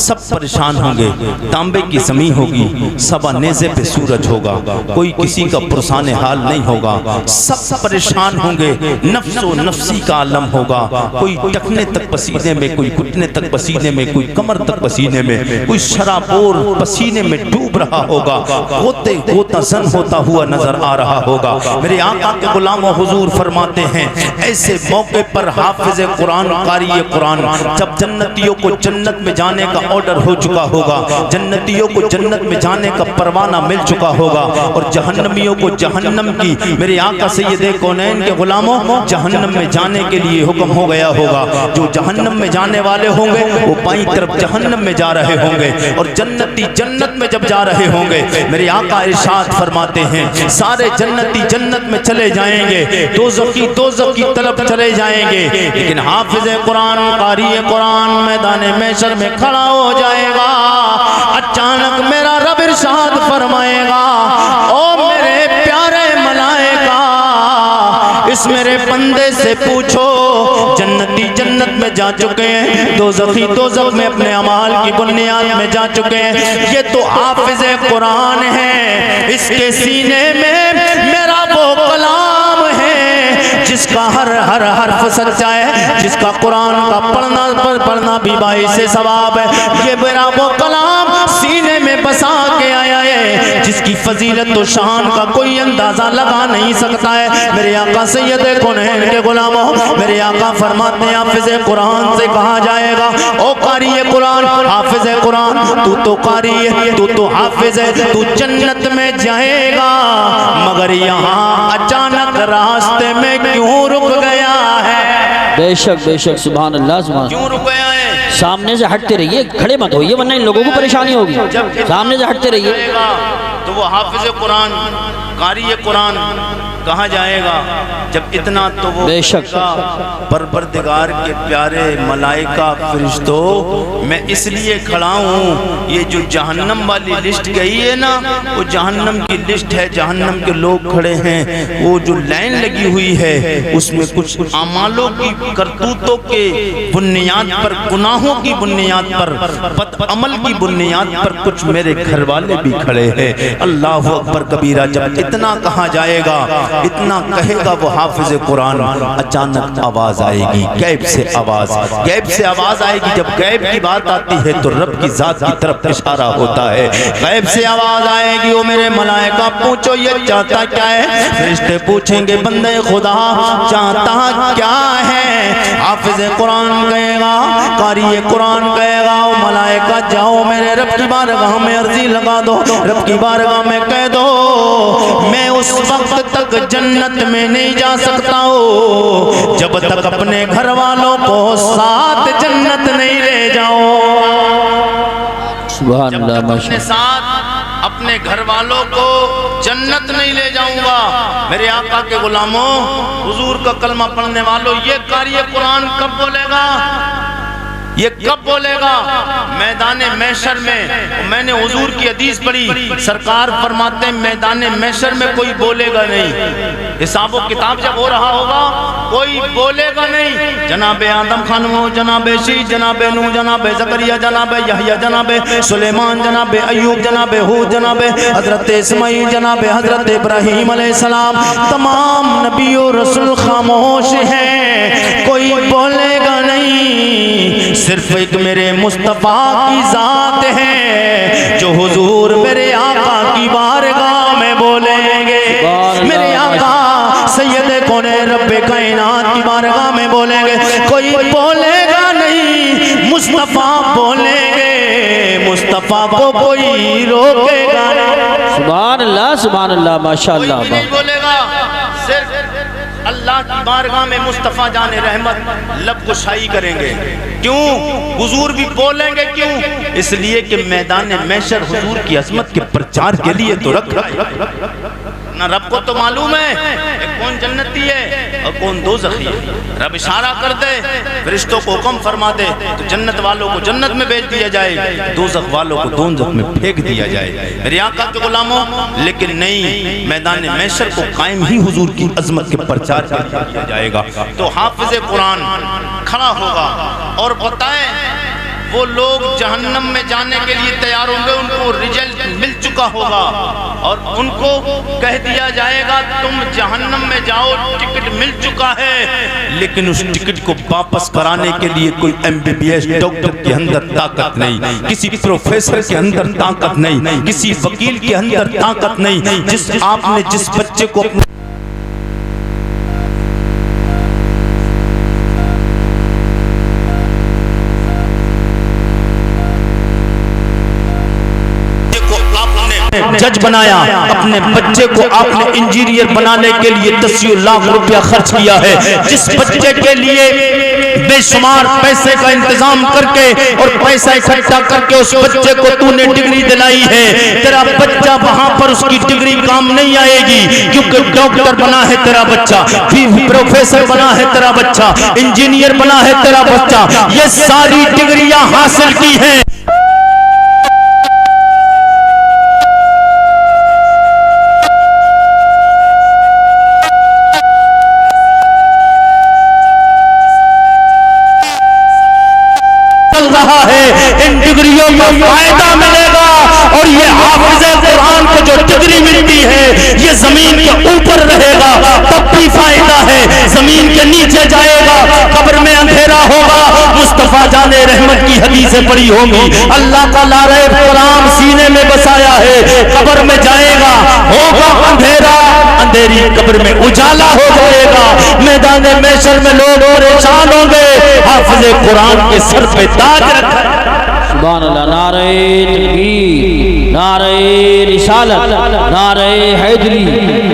S1: سب پریشان ہوں گے، تانبے کی زمین ہوگی، سبا نیزے پہ سورج ہوگا، کوئی کسی کا پرسان حال نہیں ہوگا، سب پریشان ہوں گے، نفس و نفسی کا عالم ہوگا، کوئی ٹکنے تک پسینے میں، کوئی گھٹنے تک پسینے میں، کوئی کمر تک پسینے میں، کوئی شرابور پسینے میں ڈوب رہا ہوگا، غوطہ زن ہوتا ہوا نظر آ رہا ہوگا۔ میرے آقا کے غلام و حضور فرماتے ہیں ایسے موقع پر حافظ قرآن، قاری قرآن، جب جنتیوں کو جنت میں جانے کا آرڈر ہو چکا ہوگا، جنتیوں کو جنت میں جانے کا پروانہ مل چکا ہوگا اور جہنمیوں کو جہنم کی، میرے آقا سید کونین کے غلاموں، جہنم میں جانے کے لیے حکم ہو گیا ہوگا۔ جو جہنم میں جانے والے ہوں گے وہ بائیں طرف جہنم میں جا رہے ہوں گے اور جنتی جنت میں جب جا رہے ہوں گے، میرے آقا ارشاد فرماتے ہیں سارے جنتی جنت میں چلے جائیں گے، دوزخی دوزخ کی طرف چلے جائیں گے، لیکن حافظ قرآن، قاری قرآن میدان محشر میں کھڑا ہو جائے گا۔ اچانک میرا رب ارشاد فرمائے گا، او میرے پیارے ملائکہ، اس میرے بندے سے پوچھو جنتی جنت میں جا چکے ہیں، دوزخی دوزخ میں اپنے اعمال کی بنیاد میں جا چکے ہیں، یہ تو حافظ قرآن ہے، اس کے سینے میں میرا وہ کلام ہے جس کا ہر حرف سچا ہے، جس کا قرآن کا پڑھنا بھی باعث ثواب ہے، یہ میرا وہ کلام سینے میں بسا کے آیا ہے جس کی فضیلت و شان کا کوئی اندازہ لگا نہیں سکتا ہے۔ میرے آقا سید کونین کے غلاموں، میرے آقا فرماتے ہیں حافظ قرآن سے کہا جائے گا، او قاری قرآن، حافظ قرآن، تو تو قاری ہے، تو تو حافظ ہے، تو جنت میں جائے گا، مگر یہاں اچانک راستے میں کیوں رک گیا ہے؟
S2: بے شک بے شک، سبحان اللہ سبحان اللہ۔
S1: کیوں رک گیا ہے؟
S2: سامنے سے ہٹتے رہیے، کھڑے مت ہوئیے ورنہ ان لوگوں کو پریشانی ہوگی، سامنے سے ہٹتے رہیے۔
S1: تو وہ حافظ قرآن، قاری قرآن کہا جائے گا جب اتنا تو وہ
S2: بے شک
S1: پروردگار کے پیارے ملائکہ فرشتوں میں اس لیے کھڑا ہوں، یہ جو جہنم والی لسٹ گئی ہے نا وہ جہنم کی لسٹ ہے، جہنم کے لوگ کھڑے ہیں، وہ جو لائن لگی ہوئی ہے اس میں کچھ اعمالوں کی کرتوتوں کے بنیاد پر، گناہوں کی بنیاد پر، بد عمل کی بنیاد پر کچھ میرے گھر والے بھی کھڑے ہیں۔ اللہ اکبر کبیرہ، جب اتنا کہا جائے گا، اتنا کہے گا وہ حافظ قرآن، اچانک آواز آئے گی، غیب سے آواز آئے گی۔ جب غیب کی بات آتی ہے تو رب کی ذات کی طرف اشارہ ہوتا ہے، غیب سے آواز آئے گی، او میرے ملائکہ پوچھو یہ چاہتا کیا ہے؟ فرشتے پوچھیں گے بندے خدا چاہتا کیا ہے؟ حافظ قرآن کہے گا، قاری قرآن کہے گا، او ملائکہ جاؤ میرے رب کی بارگاہ میں عرضی لگا دو، رب کی بارگاہ میں کہہ دو میں اس وقت تک جنت میں نہیں جا سکتا ہوں جب تک اپنے گھر والوں کو ساتھ جنت نہیں لے جاؤں۔
S2: سبحان اللہ،
S1: جب اپنے ساتھ اپنے گھر والوں کو جنت نہیں لے جاؤں گا۔ میرے آقا کے غلاموں، حضور کا کلمہ پڑھنے والوں، یہ قاری قرآن کب بولے گا؟ یہ کب بولے گا؟ میدان محشر میں نے حضور کی حدیث پڑھی، سرکار فرماتے ہیں میدان محشر میں کوئی بولے گا نہیں، حساب و کتاب جب ہو رہا ہوگا کوئی بولے گا نہیں۔ جناب آدم خانم، جناب شیش، جناب نوح، جناب زکریا، جناب یحییٰ، جناب سلیمان، جناب ایوب، جناب ہود، جناب حضرت اسماعیل، جناب حضرت ابراہیم علیہ السلام، تمام نبی و رسول خاموش ہیں، کوئی بولے گا نہیں، صرف ایک میرے مصطفیٰ کی ذات ہے جو حضور میرے آقا کی بارگاہ میں بولیں گے، میرے آقا سید کون رب کائنات کی بارگاہ میں بولیں گے، کوئی بولے گا نہیں، مصطفیٰ بولیں گے، مصطفیٰ کو کوئی روکے گا نہیں۔
S2: سبحان اللہ، سبحان اللہ، ماشاءاللہ،
S1: کوئی بھی نہیں بولے گا، صرف اللہ کی بارگاہ میں مصطفیٰ جان رحمت لب گشائی کریں گے۔ کیوں؟ حضور بھی بولیں گے، کیوں؟ اس لیے کہ میدان محشر حضور کی عظمت کے پرچار کے لیے تو رکھ نہ رب کو تو معلوم ہے کہ کون جنتی ہے اور کون دوزخی ہے۔ رب اشارہ کر دے، فرشتوں کو حکم فرما دے تو جنت والوں کو جنت میں بھیج دیا جائے، دوزخ والوں کو دوزخ میں پھینک دیا جائے میرے آقا کے غلاموں۔ لیکن نہیں، میدان محشر کو قائم ہی حضور کی عظمت کے پرچار کے لیے کیا جائے گا۔ تو حافظ قرآن کھڑا ہوگا اور بتائیں وہ لوگ جہنم میں جانے کے لیے تیار ہوں گے، ان کو رزلٹ مل چکا ہوگا اور ان کو کہہ دیا جائے گا تم جہنم میں جاؤ، ٹکٹ مل چکا ہے، لیکن اس ٹکٹ کو واپس کرانے کے لیے کوئی MBBS ڈاکٹر کے اندر طاقت نہیں، کسی پروفیسر کے اندر طاقت نہیں، کسی وکیل کے اندر طاقت نہیں۔ آپ نے جس بچے کو اپنے جج بنایا، اپنے بچے کو آپ نے انجینئر بنانے کے لیے 10 لاکھ روپیہ خرچ کیا ہے، جس بچے کے لیے بے شمار پیسے کا انتظام کر کے اور پیسہ اکٹھا کر کے اس بچے کو تو نے ڈگری دلائی ہے، تیرا بچہ وہاں پر اس کی ڈگری کام نہیں آئے گی، کیونکہ ڈاکٹر بنا ہے تیرا بچہ، پروفیسر بنا ہے تیرا بچہ، انجینئر بنا ہے تیرا بچہ، یہ ساری ڈگریاں حاصل کی ہیں۔ ان ڈگریوں کا فائدہ ملے گا اور یہ حافظ قرآن کو جو ڈگری ملتی ہے یہ زمین کے اوپر رہے گا تب بھی فائدہ ہے، زمین کے نیچے جائے گا قبر میں اندھیرا ہوگا، مصطفیٰ جان رحمت کی حدیثیں پڑھی ہوگی، اللہ کا لارہ کلام سینے میں بسایا ہے، قبر میں جائے گا ہوگا اندھیرا، اندھیری قبر میں اجالا ہو جائے گا، میدان محشر میں لوگ پریشان ہوں گے، حافظ قرآن کے سر پہ تاج رکھا۔
S2: سبحان اللہ، نعرہ تکبیر، نعرہ رسالت، نعرہ حیدری،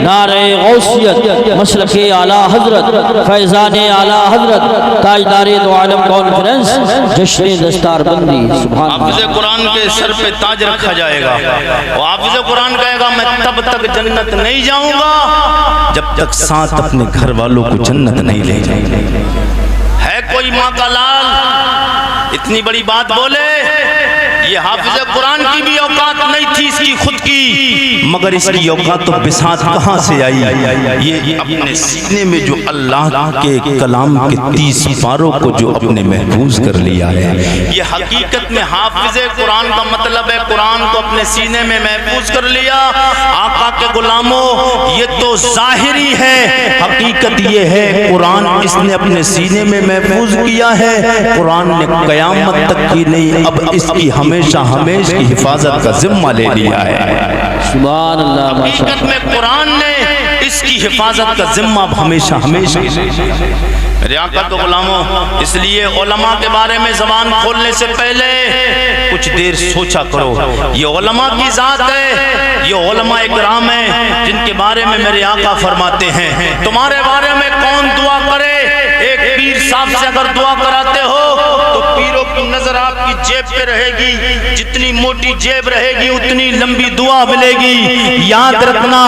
S2: نعرہ غوثیت مسلک اعلیٰ حضرت فیضان اعلیٰ حضرت تاجدار دو عالم کانفرنس جشن دستار بندی سبحان اللہ۔
S1: حافظ قرآن کے سر پہ تاج رکھا جائے گا، وہ حافظ قرآن کہے گا میں تب تک جنت نہیں جاؤں گا جب تک ساتھ اپنے گھر والوں کو جنت نہیں لے جائیں گے۔ ہے کوئی ماں کا لال اتنی بڑی بات بولے؟ یہ حافظ قرآن کی بھی اوقات نہیں تھی اس کی خود کی، مگر اس کی اوقات تو بساط کہاں سے آئی؟ یہ اپنے سینے میں جو اللہ کے کلام کے 30 پاروں کو جو اپنے محفوظ کر لیا ہے، یہ حقیقت میں حافظ قرآن کا مطلب ہے قرآن کو اپنے سینے میں محفوظ کر لیا۔ آقا کے غلاموں یہ تو ظاہری ہے، حقیقت یہ ہے قرآن اس نے اپنے سینے میں محفوظ کیا ہے، قرآن نے قیامت تک کی نہیں اب اس کی ہمیشہ کی حفاظت کا ذمہ لے لیا ہے۔
S2: سبحان اللہ۔
S1: حقیقت میں قرآن نے اس کی حفاظت کا ذمہ ہمیشہ میرے آقا کے غلاموں، اس لیے علماء کے بارے میں زبان کھولنے سے پہلے کچھ دیر سوچا کرو۔ یہ علماء کی ذات ہے، یہ علماء اکرام ہیں جن کے بارے میں میرے آقا فرماتے ہیں تمہارے بارے میں کون دعا کرے؟ ایک پیر صاحب سے اگر دعا کراتے ہو تو پیروں کی نظر آپ کی جیب پہ رہے گی، جتنی موٹی جیب رہے گی اتنی لمبی دعا ملے گی، یاد رکھنا۔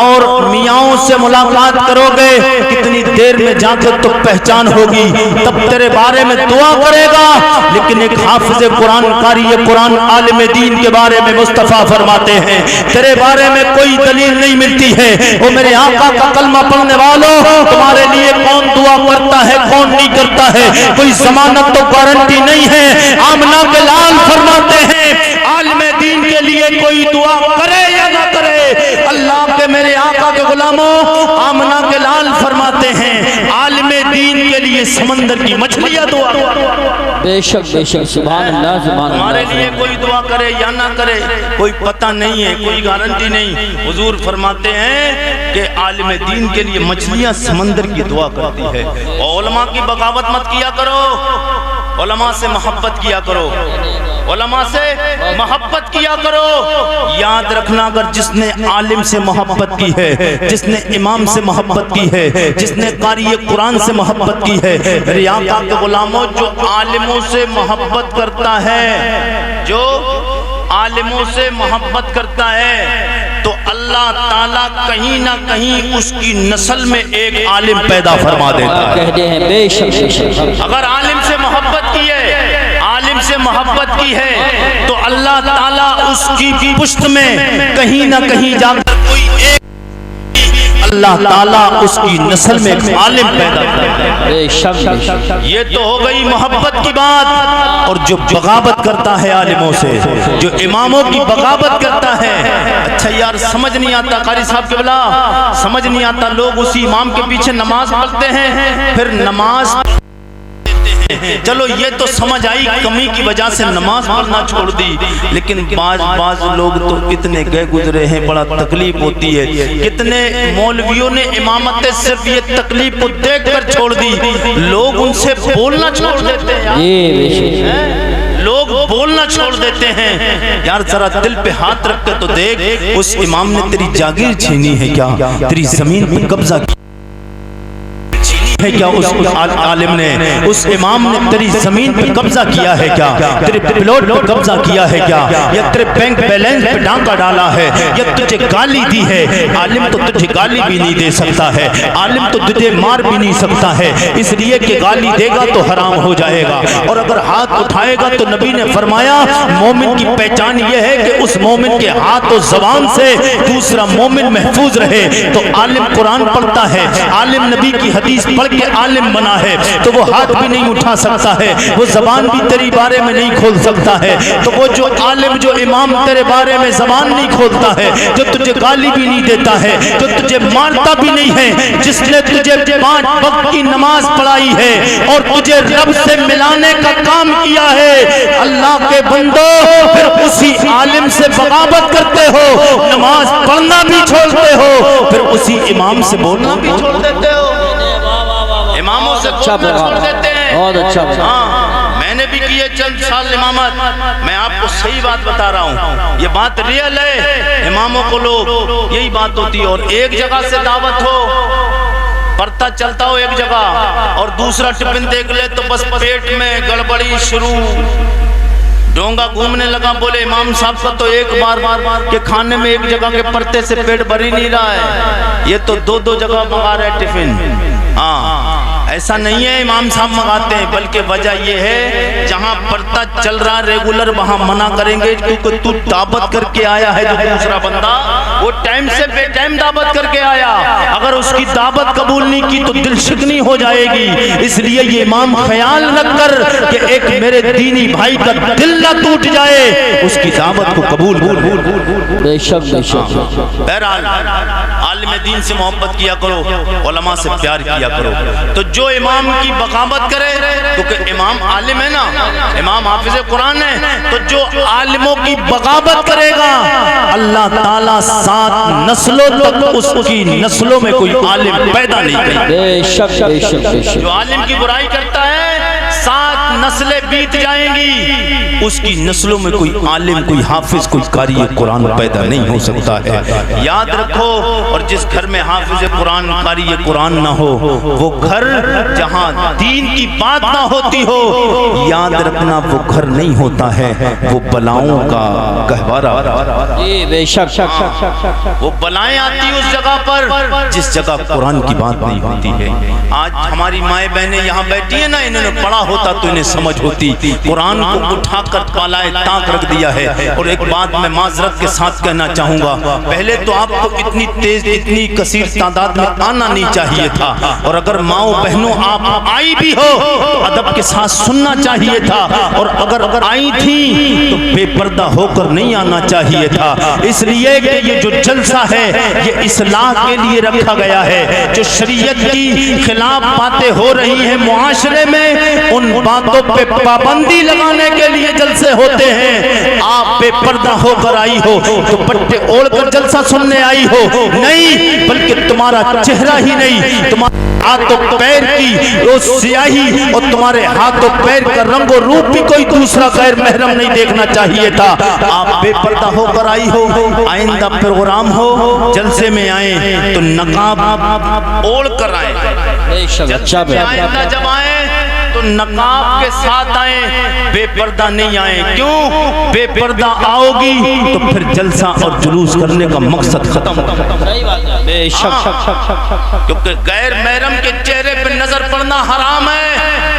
S1: اور میاں سے ملاقات کرو گے کتنی دیر میں جا کے تو پہچان ہوگی، تب تیرے بارے میں دعا کرے گا۔ لیکن ایک حافظ قرآن قاری قرآن عالم دین کے بارے میں مصطفیٰ فرماتے ہیں تیرے بارے میں کوئی دلیل نہیں ملتی ہے، وہ میرے آقا کا کلمہ پڑھنے والوں تمہارے لیے کون دعا کرتا ہے کون نہیں کرتا ہے کوئی ضمانت تو گارنٹی نہیں ہے۔ آمنہ کے لال فرماتے ہیں عالم دین کے لیے کوئی دعا کرے یا نہ کرے، اللہ کے میرے آقا کے غلاموں آمنہ کے لال فرماتے ہیں عالم دین کے لیے سمندر کی مچھلیاں دعا
S2: بے شک سبحان اللہ سبحان اللہ۔
S1: ہمارے لیے کوئی دعا کرے یا نہ کرے کوئی پتہ نہیں ہے، کوئی گارنٹی نہیں۔ حضور فرماتے ہیں کہ عالم دین کے لیے مچھلیاں سمندر کی دعا کرتی ہے۔ اور علماء کی بغاوت مت کیا کرو، علماء سے محبت کیا کرو، علماء سے محبت کیا کرو۔ یاد رکھنا اگر جس نے عالم سے محبت کی ہے، جس نے امام سے محبت کی ہے، جس نے قاری قرآن سے محبت کی ہے، میرے آقا کے غلاموں جو عالموں سے محبت کرتا ہے، جو عالموں سے محبت کرتا ہے تو اللہ تعالیٰ کہیں نہ کہیں اس کی نسل میں ایک عالم پیدا فرما دیتا ہے۔
S2: کہتے ہیں بے شک
S1: اگر عالم سے محبت کی ہے، عالم سے محبت کی ہے تو اللہ تعالیٰ اس کی پشت میں کہیں نہ کہیں جا کر کوئی ایک اللہ تعالیٰ اس کی نسل میں ایک عالم پیدا کرتا ہے۔
S2: بے شک
S1: یہ تو ہو گئی محبت کی بات۔ اور جو بغاوت کرتا ہے عالموں سے، جو اماموں کی بغاوت کرتا ہے، اچھا یار سمجھ نہیں آتا قاری صاحب کے بلا، سمجھ نہیں آتا لوگ اسی امام کے پیچھے نماز پڑھتے ہیں پھر نماز چلو یہ تو سمجھ آئی کمی کی وجہ سے نماز پڑھنا چھوڑ دی، لیکن بعض لوگ تو اتنے گئے گزرے ہیں بڑا تکلیف ہوتی ہے۔ کتنے مولویوں نے امامت صرف یہ تکلیف کو دیکھ کر چھوڑ دی، لوگ ان سے بولنا چھوڑ دیتے ہیں، لوگ بولنا چھوڑ دیتے ہیں۔ یار ذرا دل پہ ہاتھ رکھ کے تو دیکھ، اس امام نے تیری جاگیر چھینی ہے کیا؟ تیری زمین پہ قبضہ کیا ہے کیا؟ اس عالم نے، اس امام نے تیری زمین پہ قبضہ کیا ہے کیا؟ تیرے پلاٹ پہ قبضہ کیا ہے کیا؟ یا تیرے بینک بیلنس پہ ڈانکا ڈالا ہے؟ یا تجھے گالی دی ہے؟ عالم تو تجھے گالی بھی نہیں دے سکتا ہے، عالم تو تجھے مار بھی نہیں سکتا ہے، اس لیے کہ گالی دے گا تو حرام ہو جائے گا، اور اگر ہاتھ اٹھائے گا تو نبی نے فرمایا مومن کی پہچان یہ ہے کہ اس مومن کے ہاتھ و زبان سے دوسرا مومن محفوظ رہے۔ تو عالم قرآن پڑھتا ہے، عالم نبی کی حدیث پڑھ کے عالم بنا ہے تو وہ ہاتھ بھی نہیں اٹھا سکتا ہے، وہ زبان بھی تیری بارے میں نہیں کھول سکتا ہے۔ تو وہ جو عالم جو امام تیرے بارے میں زبان نہیں کھولتا ہے، جو تجھے گالی بھی نہیں دیتا ہے، جو تجھے مارتا بھی نہیں ہے، جس نے تجھے 5 وقت کی نماز پڑھائی ہے اور تجھے رب سے ملانے کا کام کیا ہے، اللہ کے بندو پھر اسی عالم سے بغاوت کرتے ہو، نماز پڑھنا بھی چھوڑتے ہو، پھر اسی امام سے بولنا بھی چھوڑ دیتے ہو، اماموں سے بولنا چھوڑ دیتے ہیں۔
S2: بہت اچھا
S1: ہاں میں نے بھی کیے چند سال امامت، میں آپ کو صحیح بات بتا رہا ہوں، یہ بات ریئل ہے، اماموں کو لوگ یہی بات ہوتی ہے، اور ایک جگہ سے دعوت ہو، پرتا چلتا ہو ایک جگہ، اور دوسرا ٹفن دیکھ لے تو بس پیٹ میں گڑبڑی شروع، ڈونگا گھومنے لگا، بولے امام صاحب کا تو ایک بار کے کھانے میں ایک جگہ کے پرتے سے پیٹ بھری نہیں رہا ہے، یہ تو دو جگہ منگا رہے ٹفن۔ ایسا نہیں ہے امام صاحب منگاتے ہیں، بلکہ وجہ یہ ہے جہاں پرتا چل رہا ریگولر وہاں منع کریں گے، کیونکہ تو دعوت کر کے آیا ہے، جو دوسرا بندہ وہ ٹائم سے بے ٹائم دعوت کر کے آیا، اگر اس کی دعوت قبول نہیں کی تو دل شکنی ہو جائے گی، اس لیے یہ امام خیال رکھ کر کہ ایک میرے دینی بھائی کا دل نہ ٹوٹ جائے، اس کی دعوت کو قبول۔
S2: بے شک بے شک۔
S1: بہرحال عالم دین سے محبت کیا کرو، علماء سے پیار کیا کرو، تو جو امام کی بغاوت کرے، کیونکہ امام عالم ہے نا، امام حافظ قرآن ہے، تو جو عالموں کی بغاوت کرے گا اللہ تعالیٰ 7 نسلوں تک اس کی نسلوں میں کوئی عالم پیدا نہیں کرے گا۔
S2: بے شک بے شک بے شک۔
S1: جو عالم کی برائی کرتا ہے 7 نسلیں بیت جائیں گی، اس کی نسلوں میں کوئی عالم، کوئی حافظ، کوئی قاری قرآن پیدا نہیں ہو سکتا ہے، یاد رکھو۔ اور جس گھر میں حافظ قرآن، قاری قرآن نہ ہو، وہ گھر جہاں دین کی بات نہ ہوتی ہو، یاد رکھنا وہ گھر نہیں ہوتا ہے، وہ بلاؤں کا گہوارہ۔
S2: جی بے شک۔
S1: وہ بلائیں آتی اس جگہ پر جس جگہ قرآن کی بات نہیں ہوتی ہے۔ آج ہماری مائیں بہنیں یہاں بیٹھی ہیں نا، انہوں نے پڑھا ہوتا تو انہیں سمجھ ہوتی، قرآن کو اٹھا کر بالائے طاق رکھ دیا ہے۔ اور ایک بات میں معذرت کے ساتھ کہنا چاہوں گا، پہلے تو آپ کو اتنی تیز، اتنی کثیر تعداد میں آنا نہیں چاہیے تھا، اور اگر ماؤں بہنوں آپ آئی بھی ہو تو ادب کے ساتھ سننا چاہیے تھا، اور اگر آئی تھی تو بے پردہ ہو کر نہیں آنا چاہیے تھا، اس لیے کہ یہ جو جلسہ ہے یہ اصلاح کے لیے رکھا گیا ہے، جو شریعت کی خلاف باتیں ہو رہی ہیں معاشرے میں، ان باتوں پہ پابندی لگانے کے لیے جلسے ہوتے ہیں۔ آپ بے پردہ ہو کر آئی ہو، دوپٹے اوڑھ کر جلسہ سننے آئی ہو نہیں، بلکہ تمہارا چہرہ ہی نہیں، تمہارا ہاتھ و پیر کی وہ سیاہی اور تمہارے ہاتھ و پیر کا رنگ و روپ بھی کوئی دوسرا غیر محرم نہیں دیکھنا چاہیے تھا۔ آپ بے پردہ ہو کر آئی ہو، آئندہ پروگرام ہو، جلسے میں آئیں تو نقاب اوڑھ کر آئیں، آئندہ جب آئیں تو نقاب کے ساتھ آئیں، بے پردہ نہیں آئیں۔ کیوں؟ بے پردہ آؤ گی تو پھر جلسہ اور جلوس کرنے کا مقصد ختم ہوگا۔
S2: بے شک۔
S1: کیونکہ غیر محرم کے چہرے پہ نظر پڑنا حرام ہے،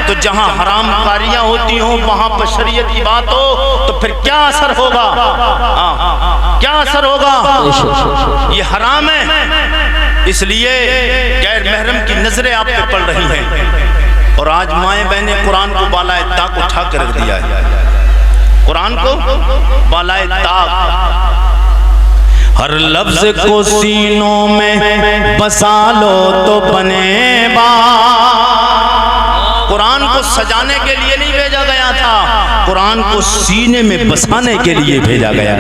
S1: تو جہاں حرام کاریاں ہوتی ہوں وہاں پر شریعت کی بات ہو تو پھر کیا اثر ہوگا؟ کیا اثر ہوگا؟ یہ حرام ہے، اس لیے غیر محرم کی نظریں آپ پہ پڑ رہی ہیں، اور آج مائیں بہنیں قرآن کو بالائے طاق اٹھا کے رکھ دیا ہے، قرآن کو بالائے طاق۔ ہر لفظ کو سینوں میں بسا لو تو بنے بات۔ قرآن کو سجانے کے لیے نہیں بھیجا گیا تھا، قرآن کو سینے میں بسانے کے لیے بھیجا گیا۔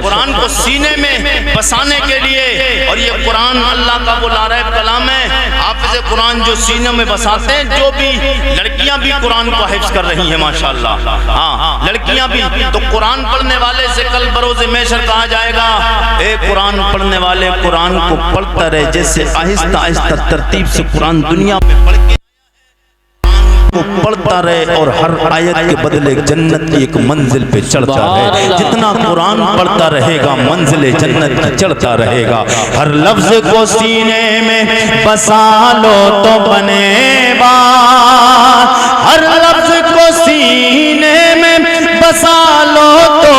S1: قرآن کو سینے میں بسانے کے لیے، اور یہ قرآن اللہ کا وہ لاریب کلام ہے، حافظ قرآن جو سینے میں بساتے ہیں، جو بھی لڑکیاں بھی قرآن کو حفظ کر رہی ہیں ماشاءاللہ، ہاں لڑکیاں بھی، تو قرآن پڑھنے والے سے کل بروز محشر کہا جائے گا، اے قرآن پڑھنے والے قرآن کو پڑھتا رہے، جیسے آہستہ آہستہ ترتیب سے قرآن دنیا میں پڑھ کے کو پڑھتا رہے، اور ہر آیت کے بدلے جنت کی ایک منزل پہ چڑھتا رہے، جتنا قرآن پڑھتا رہے گا منزل جنت کی چڑھتا رہے گا۔ ہر لفظ کو سینے میں بسا لو تو بنے بات، ہر لفظ کو سینے میں بسا لو تو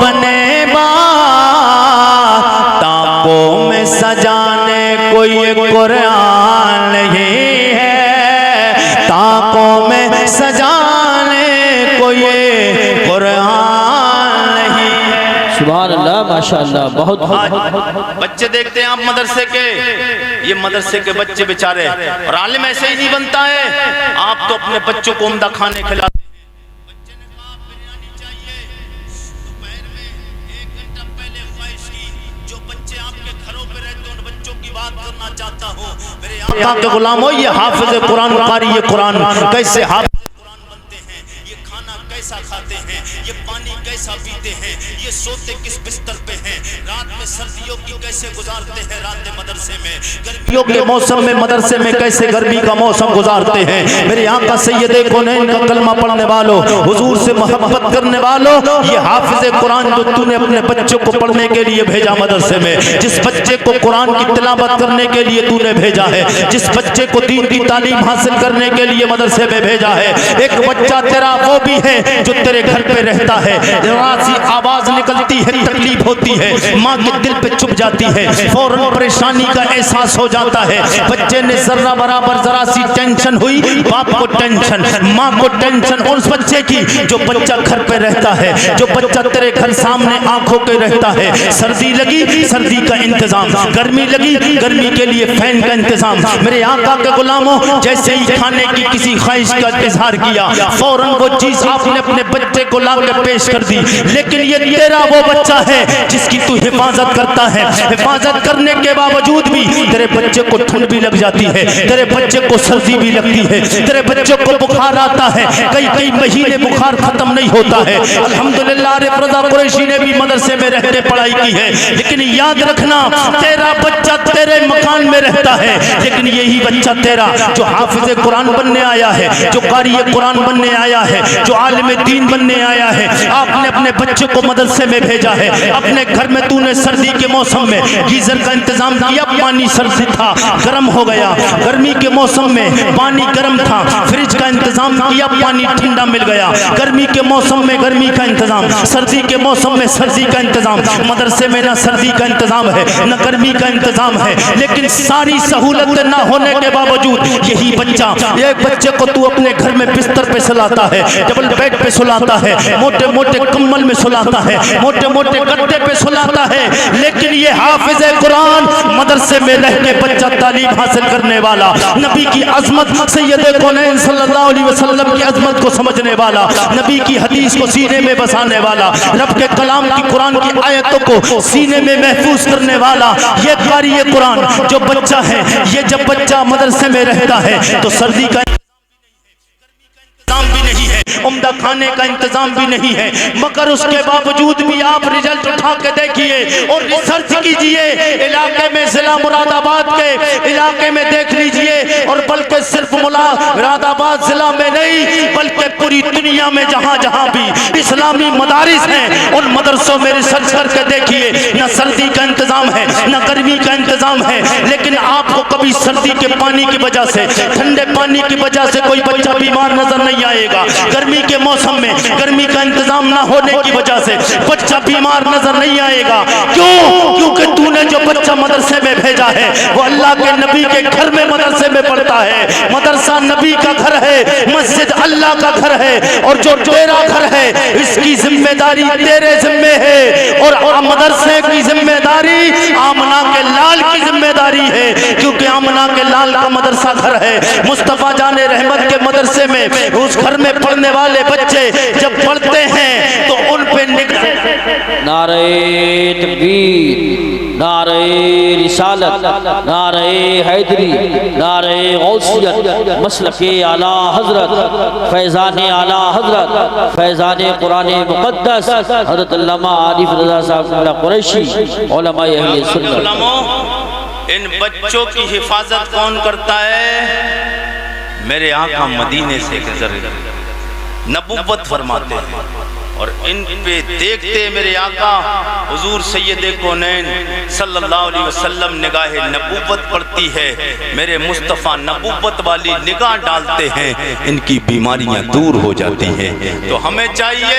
S1: بنے بات، طاقوں میں سجانے کو یہ قرآن نہیں ہے، طاقوں میں سجانے کو یہ قرآن نہیں۔
S2: سبحان اللہ، ماشاءاللہ، بہت
S1: بچے دیکھتے ہیں آپ مدرسے کے، یہ مدرسے کے بچے بیچارے، اور عالم ایسے ہی نہیں بنتا ہے، آپ تو اپنے بچوں کو عمدہ کھانے کھلاتے ہیں، بچے نے کہا بریانی چاہیے، دوپہر میں 1 گھنٹہ پہلے خواہش کی، جو بچے آپ کے گھروں پہ رہتے ہیں ان بچوں کی بات کرنا چاہتا ہوں، میرے آقا کے غلاموں، یہ حافظ قرآن قاری قرآن کیسے حافظ قرآن کیسا کھاتے ہیں، یہ پانی کیسا پیتے ہیں، یہ سوتے کس بستر پہ ہیں، رات میں سردیوں کی کیسے گزارتے ہیں، رات مدرسے میں گرمیوں کے موسم میں مدرسے میں کیسے گرمی کا موسم گزارتے ہیں۔ میرے آقا سید کونین کا کلمہ پڑھنے والوں، حضور سے محبت کرنے والوں، یہ حافظ قرآن جو تو نے اپنے بچوں کو پڑھنے کے لیے بھیجا مدرسے میں، جس بچے کو قرآن کی تلاوت کرنے کے لیے تو نے بھیجا ہے، جس بچے کو دین کی تعلیم حاصل کرنے کے لیے مدرسے میں بھیجا ہے، ایک بچہ تیرا وہ بھی ہے جو تیرے گھر پہ رہتا ہے، ذرا سی آواز نکلتی ہے تکلیف ہوتی ہے، ماں کے دل پہ چھپ جاتی ہے، فوراً پریشانی کا احساس ہو جاتا ہے، بچے نے ذرہ برابر ذرا سی ٹینشن ہوئی، باپ کو ٹینشن، ماں کو ٹینشن اس بچے کی، جو بچہ گھر پہ رہتا ہے، جو بچہ تیرے گھر سامنے آنکھوں کے رہتا ہے، سردی لگی سردی کا انتظام، گرمی لگی گرمی کے لیے فین کا انتظام۔ میرے آقا کے غلاموں، جیسے ہی کھانے کی کسی خواہش کا اظہار کیا، فوراً وہ چیز آپ نے اپنے بچے کو لا کے پیش کر دی، لیکن یہ تیرا وہ بچہ ہے جس کی تو حفاظت کرتا ہے، حفاظت کرنے کے باوجود بھی تیرے بچے کو ٹھنڈ بھی لگ جاتی ہے، تیرے بچے کو سردی بھی لگتی ہے، تیرے بچے کو بخار آتا ہے، کئی مہینے بخار ختم نہیں ہوتا ہے۔ الحمدللہ عارف رضا قریشی نے بھی مدرسے میں رہ کے پڑھائی کی ہے، لیکن یاد رکھنا تیرا بچہ تیرے مکان میں رہتا ہے، لیکن یہی بچہ تیرا جو حافظ قرآن بننے آیا ہے، جو قاری قرآن بننے آیا ہے، جو عالم دین بننے آیا ہے، آپ نے اپنے بچے کو مدرسے میں بھیجا ہے، اپنے گھر میں تو نے سردی کے موسم میں گیزر کا انتظام کیا، پانی سردی تھا گرم ہو گیا، گرمی کے موسم میں پانی گرم تھا، فریج کا انتظام کیا، پانی ٹھنڈا مل گیا، گرمی کے موسم میں گرمی کا انتظام، سردی کے موسم میں سردی کا انتظام، مدرسے میں نہ سردی کا انتظام ہے نہ گرمی کا انتظام ہے، لیکن ساری سہولت نہ ہونے کے باوجود یہی بچہ، ایک بچے کو تو اپنے گھر میں بستر پہ سلاتا ہے، ڈبل بیڈ پہ سلاتا ہے، موٹے موٹے کمبل میں سلاتا ہے، موٹے موٹے گدے پہ سلاتا ہے، لیکن یہ حافظ قرآن مدرسے میں رہ کے بچہ تعلیم حاصل کرنے والا، نبی کی عظمت سید کونین صلی اللہ علیہ وسلم کی عظمت کو سمجھنے والا، نبی کی حدیث کو سینے میں بسانے والا، رب کے کلام کی قرآن کی آیتوں کو سینے میں محفوظ کرنے والا، یہ قاری قرآن جو بچہ ہے، یہ جب بچہ مدرسے میں رہتا ہے تو سردی کا انتظام بھی نہیں ہے، عمدہ کھانے کا انتظام بھی نہیں ہے، مگر اس کے باوجود بھی آپ رزلٹ اٹھا کے دیکھیے اور ریسرچ کیجئے، علاقے میں ضلع مراد آباد کے علاقے میں دیکھ لیجئے، اور بلکہ صرف مراد آباد ضلع میں نہیں بلکہ پوری دنیا میں جہاں جہاں بھی اسلامی مدارس ہیں ان مدرسوں میں ریسرچ کر کے دیکھیے، نہ سردی کا انتظام ہے نہ گرمی کا انتظام ہے، لیکن آپ کو کبھی سردی کے پانی کی وجہ سے، ٹھنڈے پانی کی وجہ سے کوئی بچہ بیمار نظر نہیں آئے گا، گرمی کے موسم میں گرمی کا انتظام نہ ہونے کی وجہ سے بچہ بیمار نظر نہیں آئے گا، کیوں؟ کیونکہ تو نے جو بچہ مدرسے میں بھیجا ہے وہ اللہ کے نبی کے گھر میں مدرسے میں پڑھتا ہے، مدرسہ نبی کا گھر ہے، مسجد اللہ کا گھر ہے، اور جو تیرا گھر ہے اس کی ذمہ داری تیرے ذمہ ہے، اور مدرسے کی ذمہ داری آمنہ کے لال کی ذمہ داری ہے، کیونکہ آمنہ کے لال کا مدرسہ گھر ہے، مصطفیٰ جان رحمت کے مدرسے میں اس گھر میں پڑھنے والے بچے جب پڑھتے ہیں تو ان پہ
S2: نعرہ تکبیر، نعرہ رسالت، نعرہ حیدری، نعرہ غوثیت، مسلک اعلیٰ حضرت، فیضان اعلیٰ حضرت، فیضان قرآن مقدس حضرت علامہ عارف رضا صاحب قریشی، علماء اہل سنت۔
S1: ان بچوں کی حفاظت کون کرتا ہے؟ میرے آقا مدینے سے گزر نبوت فرماتے ہیں، اور ان پہ دیکھتے میرے آقا حضور سید کونین صلی اللہ علیہ وسلم نگاہ نبوت پڑتی ہے، میرے مصطفیٰ نبوت والی نگاہ ڈالتے ہیں، ان کی بیماریاں دور ہو جاتی ہیں۔ تو ہمیں چاہیے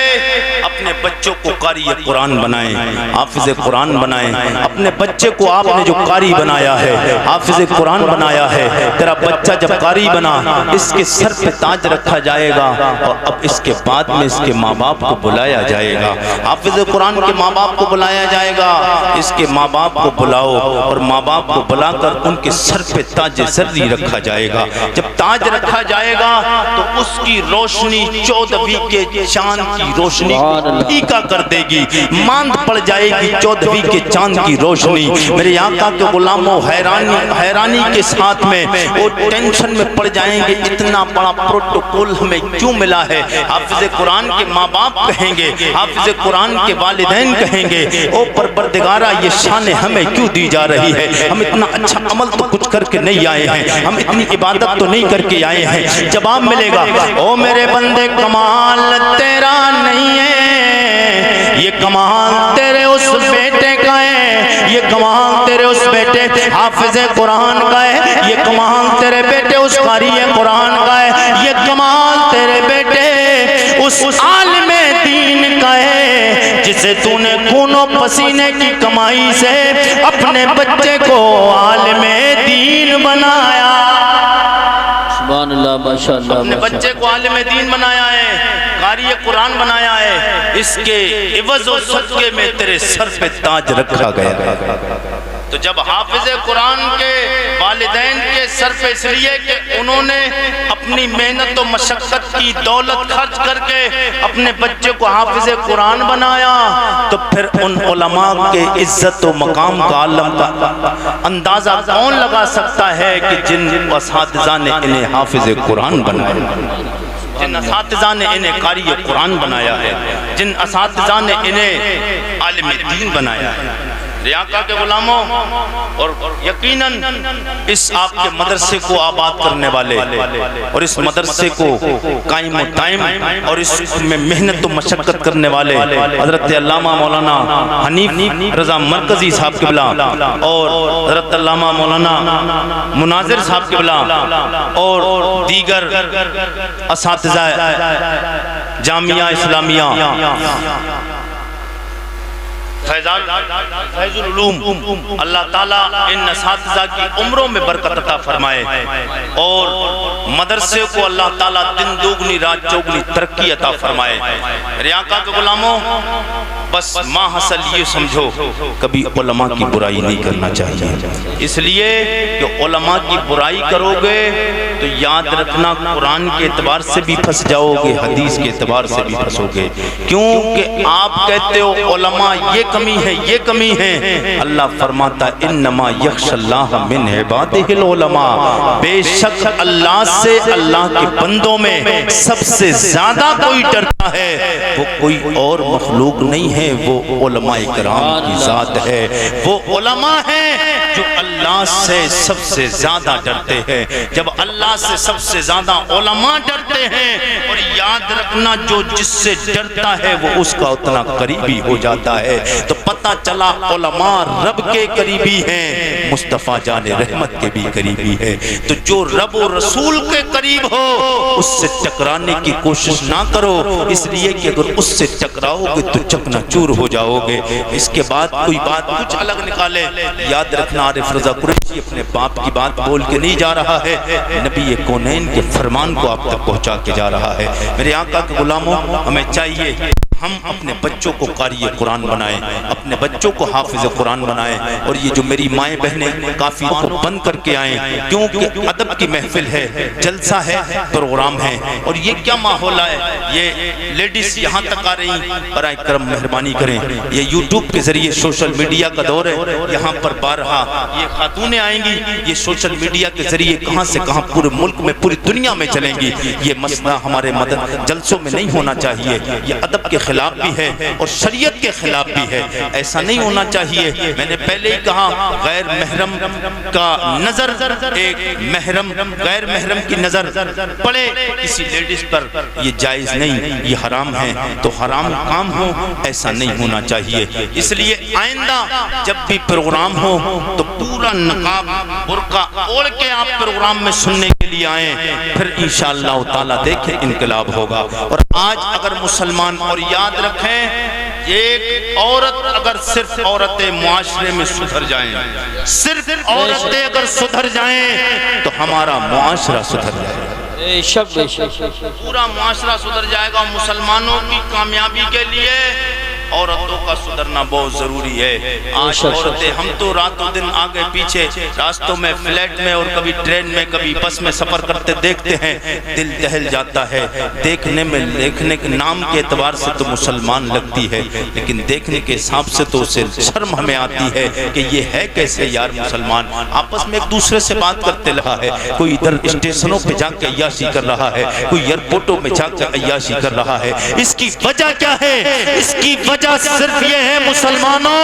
S1: اپنے بچوں کو قاری قرآن بنائیں، حافظ قرآن بنائیں، اپنے بچے کو آپ نے جو قاری بنایا ہے، حافظ قرآن بنایا ہے، تیرا بچہ جب قاری بنا اس کے سر پہ تاج رکھا جائے گا، اور اب اس کے بعد میں اس کے ماں باپ کو بلایا جائے گا، حافظ قرآن کے ماں باپ کو بلایا جائے گا، اس کے ماں باپ کو بلاؤ اور ماں باپ کو بلا کر ان کے سر پہ تاج زری رکھا جائے گا۔ جب تاج رکھا جائے گا تو اس کی روشنی 14ویں کے چاند کی روشنی کو پھیکا کر دے گی، ماند پڑ جائے گی 14ویں کے چاند کی روشنی۔ میرے آقا کے غلاموں حیرانی کے ساتھ میں وہ ٹینشن میں پڑ جائیں گے، اتنا بڑا پروٹوکول ہمیں کیوں ملا ہے؟ حافظ قرآن کے ماں باپ کہیں گے، حافظ قرآن کے والدین کہیں گے، او پروردگارہ یہ شان ہمیں کیوں دی جا رہی ہے؟ ہم اتنا اچھا عمل تو کچھ کر کے نہیں آئے ہیں، ہم اتنی عبادت تو نہیں کر کے آئے ہیں۔ جواب ملے گا، او میرے بندے کمال تیرا نہیں ہے، یہ کمال تیرے اس بیٹے کا ہے، یہ کمال تیرے اس بیٹے حافظ قرآن کا ہے، یہ کمال تیرے بیٹے اس قاری قرآن کا ہے، یہ کمال تیرے بیٹے اس عالم دین کا ہے، جسے تو نے خون و پسینے کی کمائی سے اپنے بچے کو عالم دین بنایا۔
S2: سبحان اللہ، ماشاءاللہ،
S1: اپنے بچے کو عالم دین بنایا ہے، قاری قرآن بنایا ہے، اس کے عوض و صدقے میں تیرے سر پہ تاج رکھا گیا۔ تو جب حافظ قرآن کے والدین کے سر پہ اس لیے کہ انہوں نے اپنی محنت و مشقت کی دولت خرچ کر کے اپنے بچے کو حافظ قرآن بنایا، تو پھر ان علماء کے عزت و مقام کا عالم کا اندازہ کون لگا سکتا ہے کہ جن اساتذہ نے انہیں حافظ قرآن بنایا، جن اساتذہ نے انہیں قاری قرآن بنایا ہے، جن اساتذہ نے انہیں عالم دین بنایا ہے۔ آقا کے غلاموں، اور یقیناً اس آپ کے مدرسے کو آباد کرنے والے اور اس مدرسے کو قائم و دائم اور اس میں محنت و مشقت کرنے والے حضرت علامہ مولانا حنیف رضا مرکزی صاحب قبلہ اور حضرت علامہ مولانا مناظر صاحب قبلہ اور دیگر اساتذہ جامعہ اسلامیہ فیض العلوم، اللہ تعالیٰ ان اساتذہ کی عمروں میں برکت عطا فرمائے اور مدرسے کو اللہ تعالیٰ دن دوگنی رات چوگنی ترقی عطا فرمائے۔ میرے آقا کے غلاموں، بس ماں حاصل یہ سمجھو کبھی علماء کی برائی نہیں کرنا چاہیے، اس لیے کہ علماء کی برائی کرو گے تو یاد رکھنا قرآن کے اعتبار سے بھی پھنس جاؤ گے، حدیث کے اعتبار سے بھی پھنسو گے، کیونکہ آپ کہتے ہو علماء یہ کمی ہے یہ کمی ہے، اللہ فرماتا انما یخشى اللہ من عبادہ العلماء، بے شک اللہ سے اللہ کے بندوں میں سب سے زیادہ کوئی ڈرتا ہے وہ کوئی اور مخلوق نہیں ہے، وہ علماء کرام کی ذات ہے، وہ علماء ہیں جو اللہ سے سب سے زیادہ ڈرتے ہیں۔ جب اللہ سے سب سے زیادہ علماء ڈرتے ہیں، اور یاد رکھنا جو جس سے ڈرتا ہے وہ اس کا اتنا قریبی ہو جاتا ہے، تو پتہ چلا علماء رب کے قریبی ہیں، مصطفیٰ جان رحمت کے بھی قریبی ہے۔ تو جو رب و رسول کے قریب ہو اس سے ٹکرانے کی کوشش نہ کرو، اس لیے کہ اگر اس سے ٹکراؤ گے تو چکنا چور ہو جاؤ گے۔ اس کے بعد کوئی بات کچھ الگ نکالے، یاد رکھنا عارف رضا قریشی اپنے باپ کی بات بول کے نہیں جا رہا ہے، نبی کونین کے فرمان کو آپ تک پہنچا کے جا رہا ہے۔ میرے آقا کے غلاموں، ہمیں چاہیے ہم اپنے بچوں کو قاری قرآن بنائیں، اپنے بچوں کو حافظ قرآن بنائیں، اور یہ جو میری مائیں بہنیں کافی کو بند کر کے آئیں، کیونکہ ادب کی محفل ہے، جلسہ ہے، پروگرام ہے، اور یہ کیا ماحول ہے، یہ لیڈیز یہاں تک آ رہی، برائے کرم مہربانی کریں، یہ یوٹیوب کے ذریعے سوشل میڈیا کا دور ہے، یہاں پر بارہا یہ خاتونیں آئیں گی، یہ سوشل میڈیا کے ذریعے کہاں سے کہاں پورے ملک میں پوری دنیا میں چلیں گی۔ یہ مسئلہ ہمارے جلسوں میں نہیں ہونا چاہیے، یہ ادب کے خلاف بھی ہے اور شریعت کے خلاف بھی ہے، ایسا نہیں ہونا چاہیے۔ میں نے پہلے ہی کہا غیر محرم کا نظر، ایک محرم غیر محرم کی نظر پڑے کسی لیڈیز پر یہ جائز نہیں، یہ حرام ہے، تو حرام کام ہو ایسا نہیں ہونا چاہیے۔ اس لیے آئندہ جب بھی پروگرام ہو تو پورا نقاب برقع اوڑھ کے آپ پروگرام میں سننے کے لیے آئیں، پھر انشاءاللہ تعالیٰ دیکھیں انقلاب ہوگا۔ اور آج اگر مسلمان، اور یاد رکھیں ایک عورت اگر صرف عورتیں معاشرے میں سدھر جائیں، صرف عورتیں اگر سدھر جائیں تو ہمارا معاشرہ سدھر جائے۔
S2: بے شک بے شک،
S1: پورا معاشرہ سدھر جائے گا. مسلمانوں کی کامیابی کے لیے عورتوں کا سدھرنا بہت ضروری ہے. آج عورتیں ہم تو راتوں دن آگے پیچھے راستوں میں فلیٹ میں اور کبھی ٹرین میں کبھی بس میں سفر کرتے دیکھتے ہیں, دل دہل جاتا ہے. دیکھنے میں دیکھنے کے نام کے اعتبار سے تو مسلمان لگتی ہے, لیکن دیکھنے کے حساب سے تو اسے شرم ہمیں آتی ہے کہ یہ ہے کیسے یار مسلمان. آپس میں ایک دوسرے سے بات کرتے رہا ہے, کوئی ادھر اسٹیشنوں پہ جا کے عیاشی کر رہا ہے, کوئی ایئرپورٹوں میں جا کے عیاشی کر رہا ہے. اس کی وجہ کیا ہے؟ اس کی وجہ صرف یہ ہے مسلمانوں,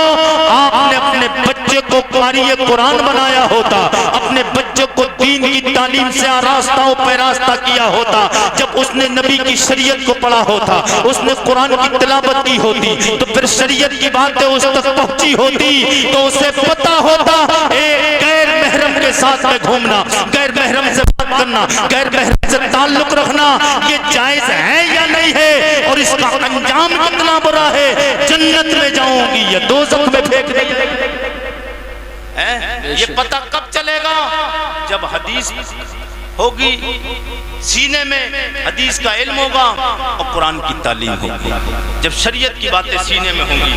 S1: آپ نے اپنے بچے کو قاری قرآن بنایا ہوتا, اپنے بچے کو دین کی تعلیم سے آراستہ و پیراستہ کیا ہوتا, جب اس نے نبی کی شریعت کو پڑھا ہوتا, اس نے قرآن کی تلاوت کی ہوتی, تو پھر شریعت کی باتیں اس تک پہنچی ہوتی, تو اسے پتہ ہوتا ایک غیر محرم کے ساتھ میں گھومنا, غیر محرم سے بات کرنا, غیر محرم سے تعلق رکھنا یہ جائز ہے یا نہیں ہے, اور اس کا انجام کتنا برا ہے. جنت میں جاؤں گی یا دوزخ میں پھینک دیں گے. یہ پتہ کب چلے گا؟ جب حدیث ہوگی سینے میں, حدیث کا علم ہوگا اور قرآن کی تعلیم ہوگی. جب شریعت کی باتیں سینے میں ہوں گی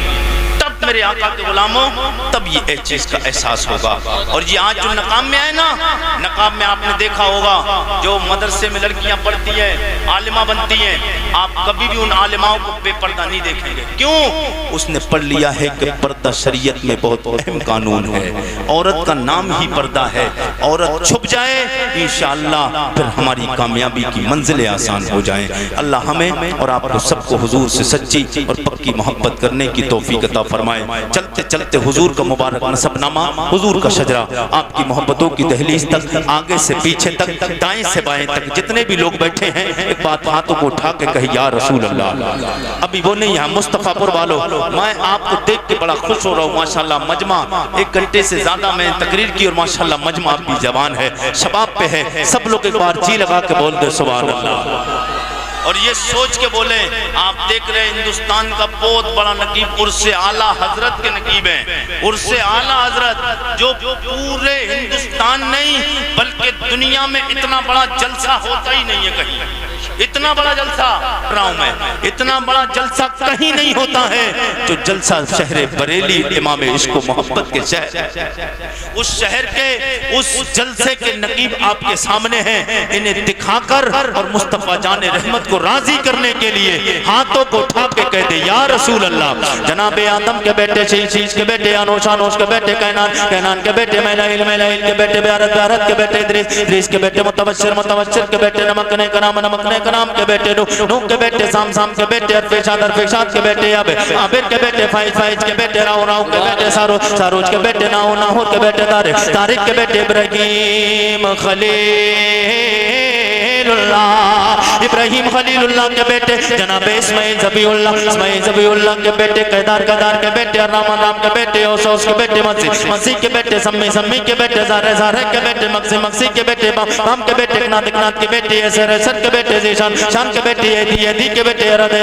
S1: تب میرے آقا کے غلاموں تب یہ ایک چیز کا احساس ہوگا. اور یہ آج جو نقاب میں آئے نا, نقاب میں آپ نے دیکھا ہوگا جو مدرسے میں لڑکیاں پڑھتی ہیں, عالمہ بنتی ہیں, آپ کبھی بھی ان عالماؤں کو بے پردہ نہیں دیکھیں گے. کیوں؟ اس نے پڑھ لیا ہے کہ پردہ شریعت میں بہت اہم قانون ہے, عورت کا نام ہی پردہ ہے. عورت چھپ جائے انشاءاللہ پھر ہماری کامیابی کی منزلیں آسان ہو جائیں. اللہ ہمیں اور آپ کو سب کو حضور سے سچی اور پکی محبت کرنے کی توفیق عطا فرمائے. چلتے چلتے حضور کا مبارک نسب نامہ, حضور کا شجرہ, آپ کی محبتوں کی دہلیز تک, آگے سے پیچھے تک, دائیں سے بائیں تک جتنے بھی لوگ بیٹھے ہیں ایک بات ہاتھوں کو اٹھا کے کہی یا رسول اللہ. ابھی وہ نہیں ہے مصطفیٰ پور والوں, میں آپ کو دیکھ کے بڑا خوش ہو رہا ہوں. ماشاءاللہ مجمع 1 گھنٹے سے زیادہ میں تقریر کی اور ماشاءاللہ مجمع آپ کی جوان ہے, شباب پہ ہے. سب لوگ ایک بار جی لگا کے بول دے سبحان اللہ, اور یہ سوچ کے بولیں. آپ دیکھ رہے ہیں ہندوستان کا بہت بڑا نقیب عرس اعلیٰ حضرت کے نقیب ہیں, عرس اعلیٰ حضرت جو پورے ہندوستان نہیں بلکہ دنیا میں اتنا بڑا جلسہ ہوتا ہی نہیں ہے کہیں. اتنا بڑا جلسہ راؤں میں, اتنا بڑا جلسہ کہیں نہیں ہوتا ہے جو جلسہ شہر بریلی امام عشق و محبت کے شہر, اس شہر کے اس جلسے کے نقیب آپ کے سامنے ہیں. انہیں دکھا کر اور مصطفیٰ جان رحمت کو راضی کرنے کے لیے ہاتھوں کو اٹھا کے کہہ دے یا رسول اللہ. جناب آدم کے بیٹے, شیش کے بیٹے, انوش انوش کے بیٹے, کینان کے بیٹے, میلائل کے بیٹے, بیارت کے بیٹے, ادریس کے بیٹے, متبشر کے بیٹے, نمکنے کرام کے بیٹے, نوح کے بیٹے, سام کے بیٹے, ارفشاد کے بیٹے, عابر کے بیٹے, فائز کے بیٹے, راؤ کے بیٹے, ساروج کے بیٹے, ناہور کے بیٹے, طارق کے بیٹے, ابراہیم خلیل اللہ کے بیٹے, جناب اسماعیل ذبیح اللہ کے بیٹے, قیدار کے بیٹے, رام کے بیٹے, اوس کے بیٹے, مسیح کے بیٹے, سمی کے بیٹے, زارے کے بیٹے, مقسی کے بیٹے, بام کے بیٹے, کنات کے بیٹے, ایسر کے بیٹے, شان کے بیٹے, ایدی کے بیٹے, ارد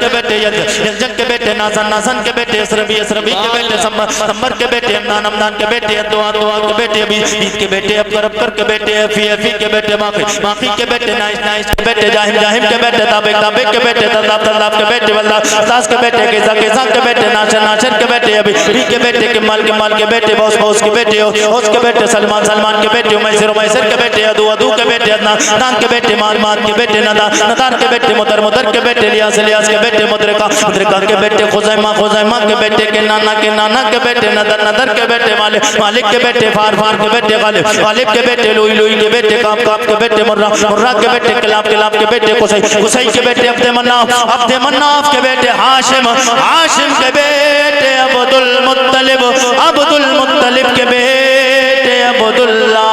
S1: کے بیٹے, یلجن کے بیٹے, ناسن کے بیٹے, اسربی کے بیٹے, سمر کے بیٹے, امدان کے بیٹے, دعا کے بیٹے, عید کے بیٹے, ابکر کے بیٹے, افی کے بیٹے, ماخی کے بیٹے, نائش کے بیٹے, جاہم کے بیٹے, تابق کے بیٹے, تلاب کے بیٹے, والداس کے بیٹے, کیسا کے بیٹے, ناشر کے بیٹے, ابھی کے بیٹے, کمال کے بیٹے, بوس کے بیٹے, ہوس کے بیٹے, سلمان کے بیٹے, میسر کے بیٹے, ادو کے بیٹے, عدنان کے بیٹے, مال کے بیٹے, ندار کے بیٹے, مدر کے بیٹے, لیاس کے بیٹے, مدرکہ کے بیٹے, خزیمہ کے بیٹے, نانا کے بیٹے, ندر کے بیٹے, مالک کے بیٹے, فار کے بیٹے, غالب کے بیٹے, لوئی کے بیٹے, کاپ کے بیٹے, مرہ کے بیٹے, کلاب کے بیٹے, قصی کے بیٹے, عبد مناف کے بیٹے, ہاشم کے بیٹے, عبد المطلب کے بیٹے, عبداللہ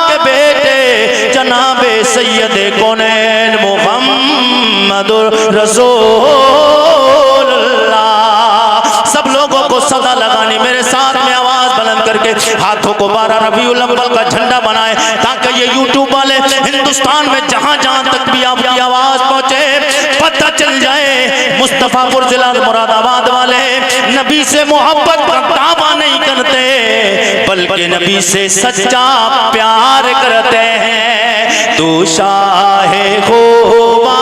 S1: کے بیٹے, جناب سید کونین محمد رسول اللہ. سب لوگوں کو صدا لگانی, میرے ساتھ میں آواز بلند کر کے ہاتھوں کو 12 ربیع الاول کا جھنڈا بنائے تاکہ یہ یوٹیوب والے ہندوستان میں جہاں جہاں تک بھی آپ کی آواز پہنچے پتہ چل جائے مصطفیٰ پور ضلع مراد آباد والے نبی سے محبت کا دعویٰ نہیں کرتے بلکہ نبی سے سچا پیار کرتے ہیں تو شاہ خوبا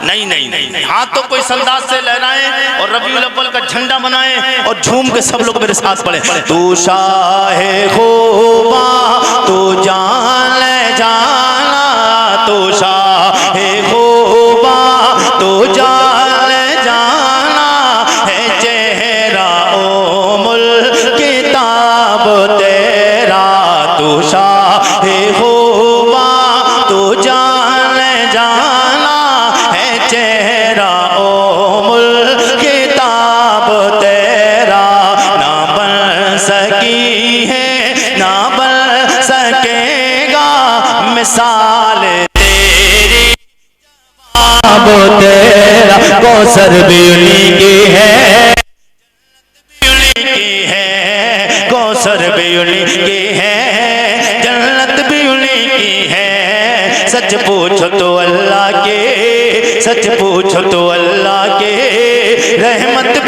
S1: نہیں ہاتھ تو کوئی انداز سے لہرائیں اور ربیع الاول کا جھنڈا بنائیں اور جھوم کے سب لوگ میرے ساتھ پڑھیں تو شاہ خوبا تو جان لے جانا تو شاہ خوبا تو جان لے جانا ہے چہرہ او ملک کتاب تیرا تو شاہ خوبا تو جان لے جانا ہے چہرہ او ملک کتاب تیرا نہ بن سکی ہے نہ بن سکے گا مثال تیری جواب تیرا کوثر بھی انہی کی ہے کوثر بھی انہی کی ہے جنت بھی انہی کی ہے سچ پوچھو تو اللہ کے سچ پوچھو تو اللہ کے رحمت